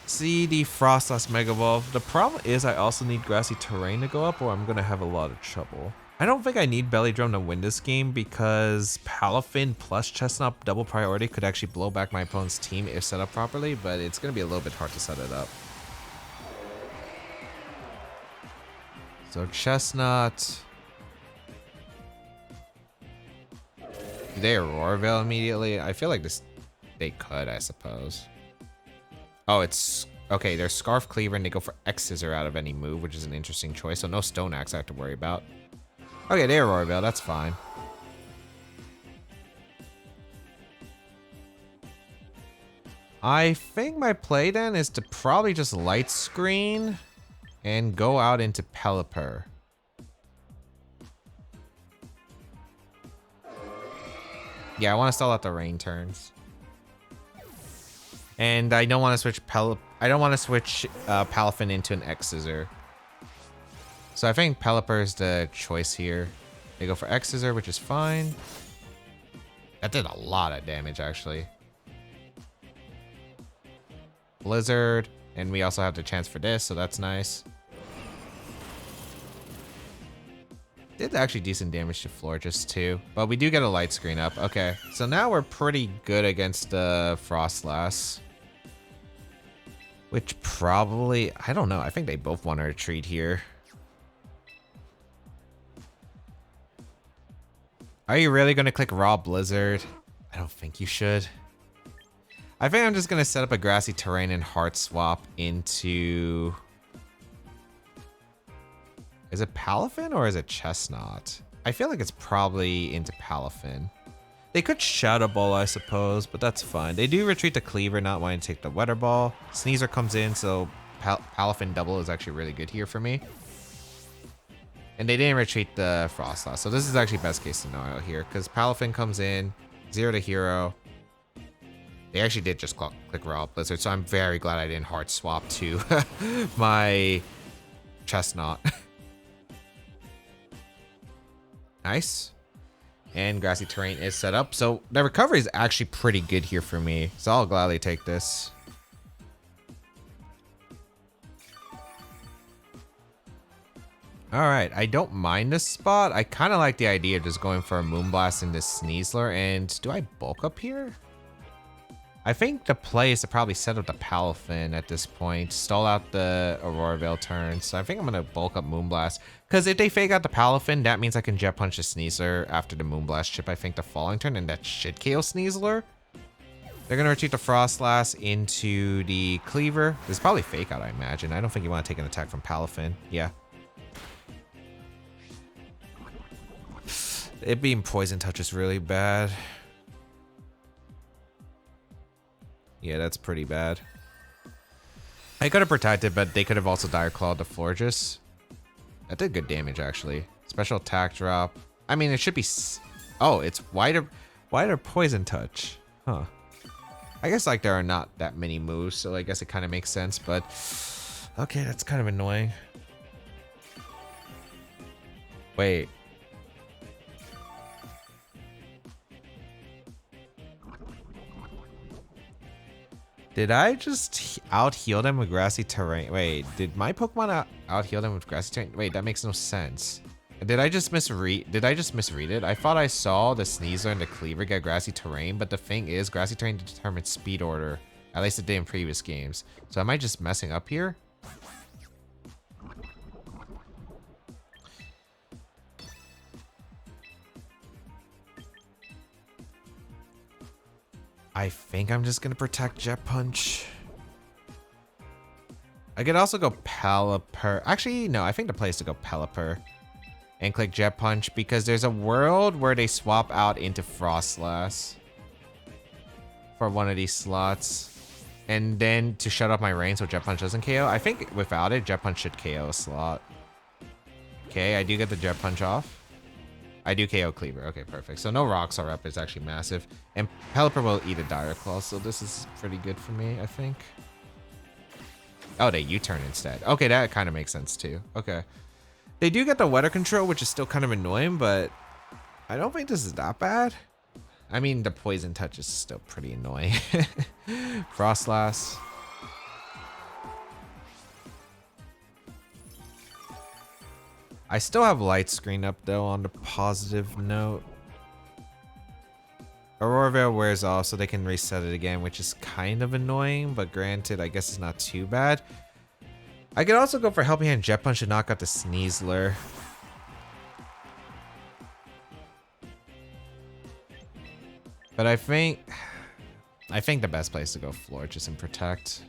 See the Frostlass Mega Evolve. The problem is I also need Grassy Terrain to go up or I'm going to have a lot of trouble. I don't think I need Belly Drum to win this game because Palafin plus Chesnaught double priority could actually blow back my opponent's team if set up properly, but it's going to be a little bit hard to set it up. So Chesnaught. Do they Aurora Veil immediately? I feel like this, they could, I suppose. Oh, it's, okay, there's Scarf Cleaver and they go for X Scissor out of any move, which is an interesting choice. So no Stone Axe I have to worry about. Okay, they Aurora Veil, that's fine. I think my play then is to probably just Light Screen and go out into Pelipper. Yeah, I want to stall out the rain turns. And I don't want to switch Palafin into an X Scissor. So I think Pelipper is the choice here. They go for X Scissor, which is fine. That did a lot of damage, actually. Blizzard, and we also have the chance for this, so that's nice. Did actually decent damage to Florges too, but we do get a light screen up. Okay, so now we're pretty good against the Frostlass. Which probably, I don't know, I think they both want to retreat here. Are you really going to click Raw Blizzard? I don't think you should. I think I'm just going to set up a Grassy Terrain and Heart Swap into... Is it Palafin or is it Chesnaught? I feel like it's probably into Palafin. They could Shadow Ball, I suppose, but that's fine. They do retreat the Cleaver, not wanting to take the Weather Ball. Sneasler comes in, so Palafin double is actually really good here for me. And they didn't retreat the Frostlass, so this is actually best case scenario here, because Palafin comes in, 0 to hero. They actually did just click Raw Blizzard, so I'm very glad I didn't hard swap to my Chesnaught. Nice. And Grassy Terrain is set up. So the recovery is actually pretty good here for me. So I'll gladly take this. All right, I don't mind this spot. I kind of like the idea of just going for a Moonblast into Sneasler. And do I bulk up here? I think the play is to probably set up the Palafin at this point, stall out the Aurora Veil turn. So I think I'm gonna bulk up Moonblast, because if they fake out the Palafin, that means I can Jet Punch the Sneasler after the Moonblast chip. I think the following turn, and that should KO Sneasler. They're gonna retreat the Frostlass into the Cleaver. This is probably fake out, I imagine. I don't think you want to take an attack from Palafin. Yeah. It being Poison Touch is really bad. Yeah, that's pretty bad. I could have protected, but they could have also Dire Clawed the Florges. That did good damage, actually. Special attack drop. I mean, it should be... Oh, it's wider Poison Touch. Huh. I guess, like, there are not that many moves, so I guess it kind of makes sense, but... Okay, that's kind of annoying. Wait. Did I just out-heal them with Grassy Terrain? Wait, did my Pokemon out-heal them with Grassy Terrain? Wait, that makes no sense. Did I just misread it? I thought I saw the Sneasler and the Cleaver get Grassy Terrain, but the thing is, Grassy Terrain determines speed order. At least it did in previous games. So am I just messing up here? I think I'm just gonna protect Jet Punch. I could also go Pelipper. Actually, no, I think the play is to go Pelipper and click Jet Punch, because there's a world where they swap out into Frostlass for one of these slots. And then to shut off my rain so Jet Punch doesn't KO. I think without it, Jet Punch should KO a slot. Okay, I do get the Jet Punch off. I do KO Cleaver. Okay, perfect. So no Rocks are up is actually massive. And Pelipper will eat a Dire Claw, so this is pretty good for me, I think. Oh, they U-turn instead. Okay, that kind of makes sense too. Okay. They do get the Weather Control, which is still kind of annoying, but I don't think this is that bad. I mean, the Poison Touch is still pretty annoying. Frostlass. I still have Light Screen up though, on the positive note. Aurora Veil wears off so they can reset it again, which is kind of annoying, but granted, I guess it's not too bad. I could also go for Helping Hand Jet Punch to knock out the Sneasler. But I think the best place to go Florges and protect.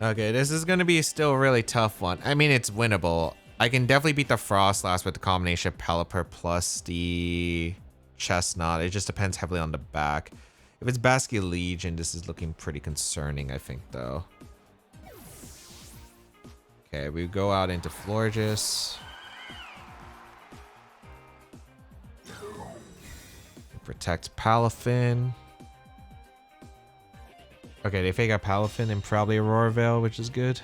Okay, this is gonna be still a really tough one. I mean, it's winnable. I can definitely beat the Frostlass with the combination of Pelipper plus the Chesnaught. It just depends heavily on the back. If it's Basculin Legion, this is looking pretty concerning, I think, though. Okay, we go out into Florges. Protect Palafin. Okay, they fake out Palafin and probably Aurora Veil, which is good.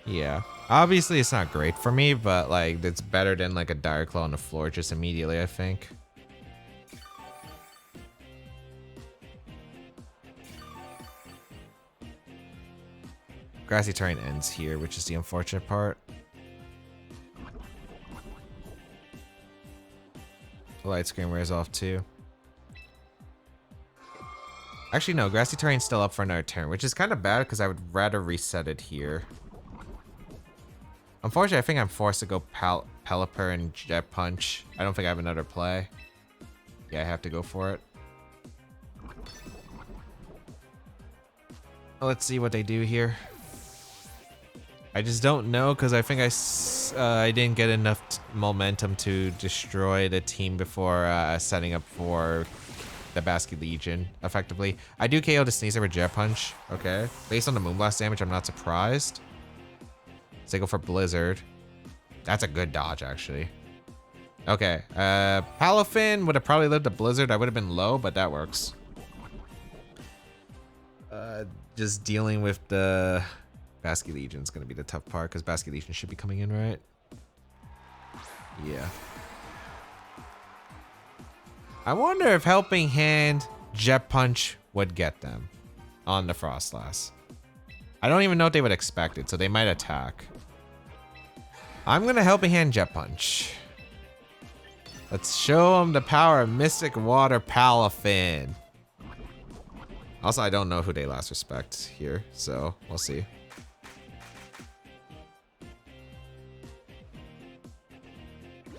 Yeah. Obviously, it's not great for me, but, like, it's better than, like, a Dire Claw on the floor just immediately, I think. Grassy Terrain ends here, which is the unfortunate part. The Light Screen wears off, too. Actually, no, Grassy Terrain's still up for another turn, which is kind of bad because I would rather reset it here. Unfortunately, I think I'm forced to go Pelipper and Jet Punch. I don't think I have another play. Yeah, I have to go for it. Let's see what they do here. I just don't know because I think I didn't get enough momentum to destroy the team before setting up for the Basculin Legion, effectively. I do KO the Sneasler with Jet Punch. Okay. Based on the Moonblast damage, I'm not surprised. So they go for Blizzard. That's a good dodge, actually. Okay. Palafin would have probably lived a Blizzard. I would have been low, but that works. Just dealing with the Basculin Legion is going to be the tough part because Basculin Legion should be coming in, right? Yeah. I wonder if Helping Hand Jet Punch would get them on the Frostlass. I don't even know if they would expect it, so they might attack. I'm gonna Helping Hand Jet Punch. Let's show him the power of Mystic Water Palafin. Also, I don't know who they last respect here, so we'll see.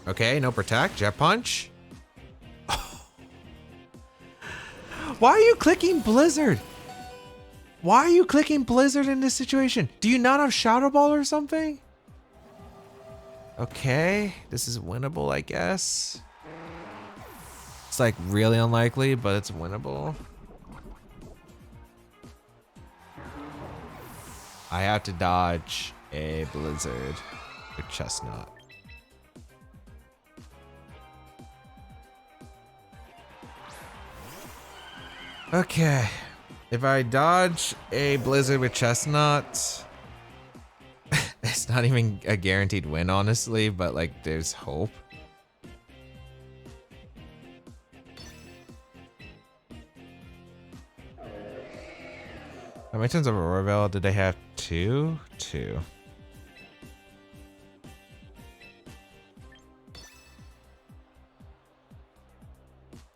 Okay, no protect. Jet Punch. Why are you clicking Blizzard? Why are you clicking Blizzard in this situation? Do you not have Shadow Ball or something? Okay, this is winnable, I guess. It's like really unlikely, but it's winnable. I have to dodge a Blizzard with Chesnaught. Okay, if I dodge a Blizzard with Chesnaught, it's not even a guaranteed win, honestly, but like there's hope. How many turns of Aurora Veil did they have? Two? Two.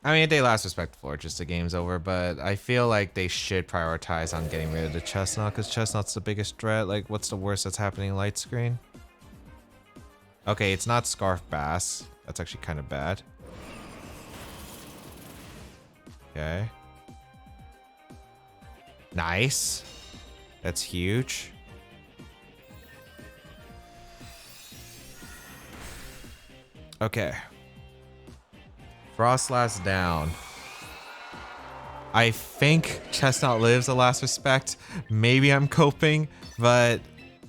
I mean, if they last respect Florges, the game's over, but I feel like they should prioritize on getting rid of the Chesnaught, because Chesnaught's the biggest threat. Like, what's the worst that's happening in light screen? Okay, it's not Scarf Bass. That's actually kind of bad. Okay. Nice. That's huge. Okay. Frost Last down. I think Chesnaught lives the last respect. Maybe I'm coping, but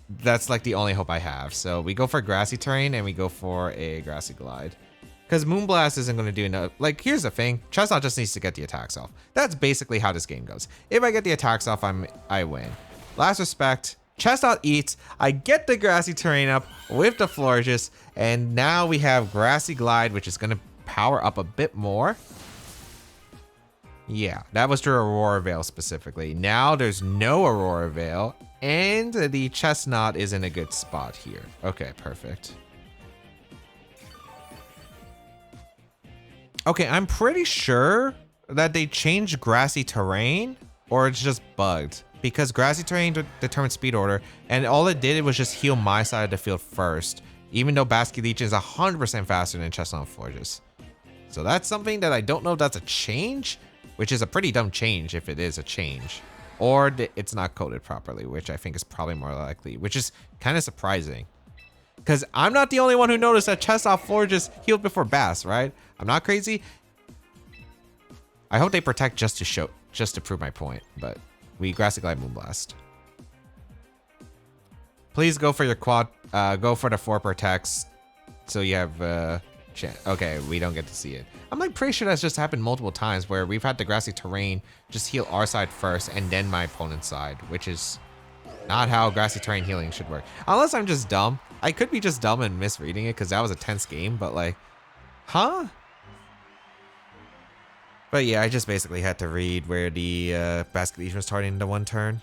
that's like the only hope I have. So we go for grassy terrain and we go for a grassy glide. Because Moonblast isn't going to do enough. Like, here's the thing. Chesnaught just needs to get the attacks off. That's basically how this game goes. If I get the attacks off, I win. Last respect. Chesnaught eats. I get the grassy terrain up with the Florges. And now we have grassy glide, which is going to power up a bit more. Yeah, that was the Aurora Veil specifically. Now there's no Aurora Veil. And the Chesnaught is in a good spot here. Okay, perfect. Okay, I'm pretty sure that they changed grassy terrain, or it's just bugged, because grassy terrain determines speed order, and all it did was just heal my side of the field first, even though Basket Leech is 100% faster than Chesnaught and Florges. So that's something that I don't know if that's a change, which is a pretty dumb change if it is a change, or it's not coded properly, which I think is probably more likely, which is kind of surprising. Because I'm not the only one who noticed that Chesnaught Florges healed before Bass, right? I'm not crazy. I hope they protect just to prove my point, but we Grassy Glide Moonblast. Please go for your quad, go for the 4 protects, so you have okay, we don't get to see it. I'm like pretty sure that's just happened multiple times where we've had the grassy terrain just heal our side first and then my opponent's side, which is not how grassy terrain healing should work. Unless I'm just dumb. I could be just dumb and misreading it because that was a tense game, but like, huh? But yeah, I just basically had to read where the Basket Leech was starting into 1 turn.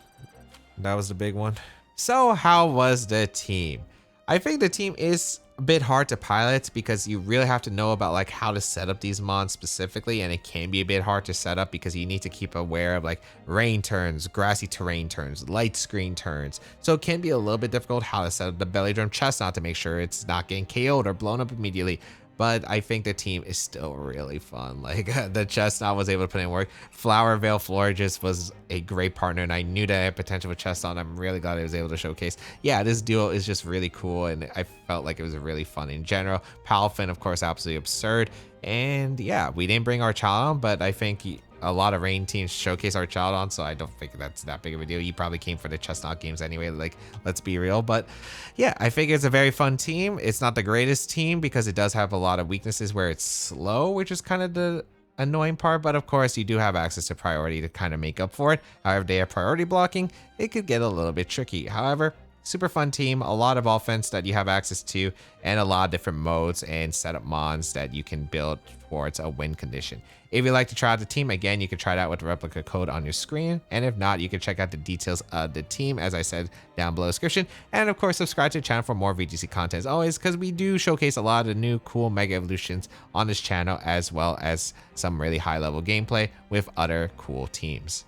That was the big one. So how was the team? I think the team is a bit hard to pilot because you really have to know about like how to set up these mons specifically, and it can be a bit hard to set up because you need to keep aware of like rain turns, grassy terrain turns, light screen turns. So it can be a little bit difficult how to set up the belly drum Chesnaught to make sure it's not getting KO'd or blown up immediately. But I think the team is still really fun. Like the Chesnaught was able to put in work. Flower Veil Florges was a great partner, and I knew that I had potential with Chesnaught. I'm really glad I was able to showcase. Yeah, this duo is just really cool, and I felt like it was really fun in general. Palafin, of course, absolutely absurd. And yeah, we didn't bring our child on, but I think a lot of Rain teams showcase our child on, so I don't think that's that big of a deal. You probably came for the Chesnaught games anyway, like, let's be real. But yeah, I think it's a very fun team. It's not the greatest team because it does have a lot of weaknesses where it's slow, which is kind of the annoying part. But of course, you do have access to priority to kind of make up for it. However, if they have priority blocking, it could get a little bit tricky. However, Super fun team, a lot of offense that you have access to, and a lot of different modes and setup mons that you can build towards a win condition. If you'd like to try out the team, again, you can try it out with the replica code on your screen. And if not, you can check out the details of the team, as I said, down below the description. And of course, subscribe to the channel for more VGC content as always, because we do showcase a lot of the new cool Mega Evolutions on this channel, as well as some really high level gameplay with other cool teams.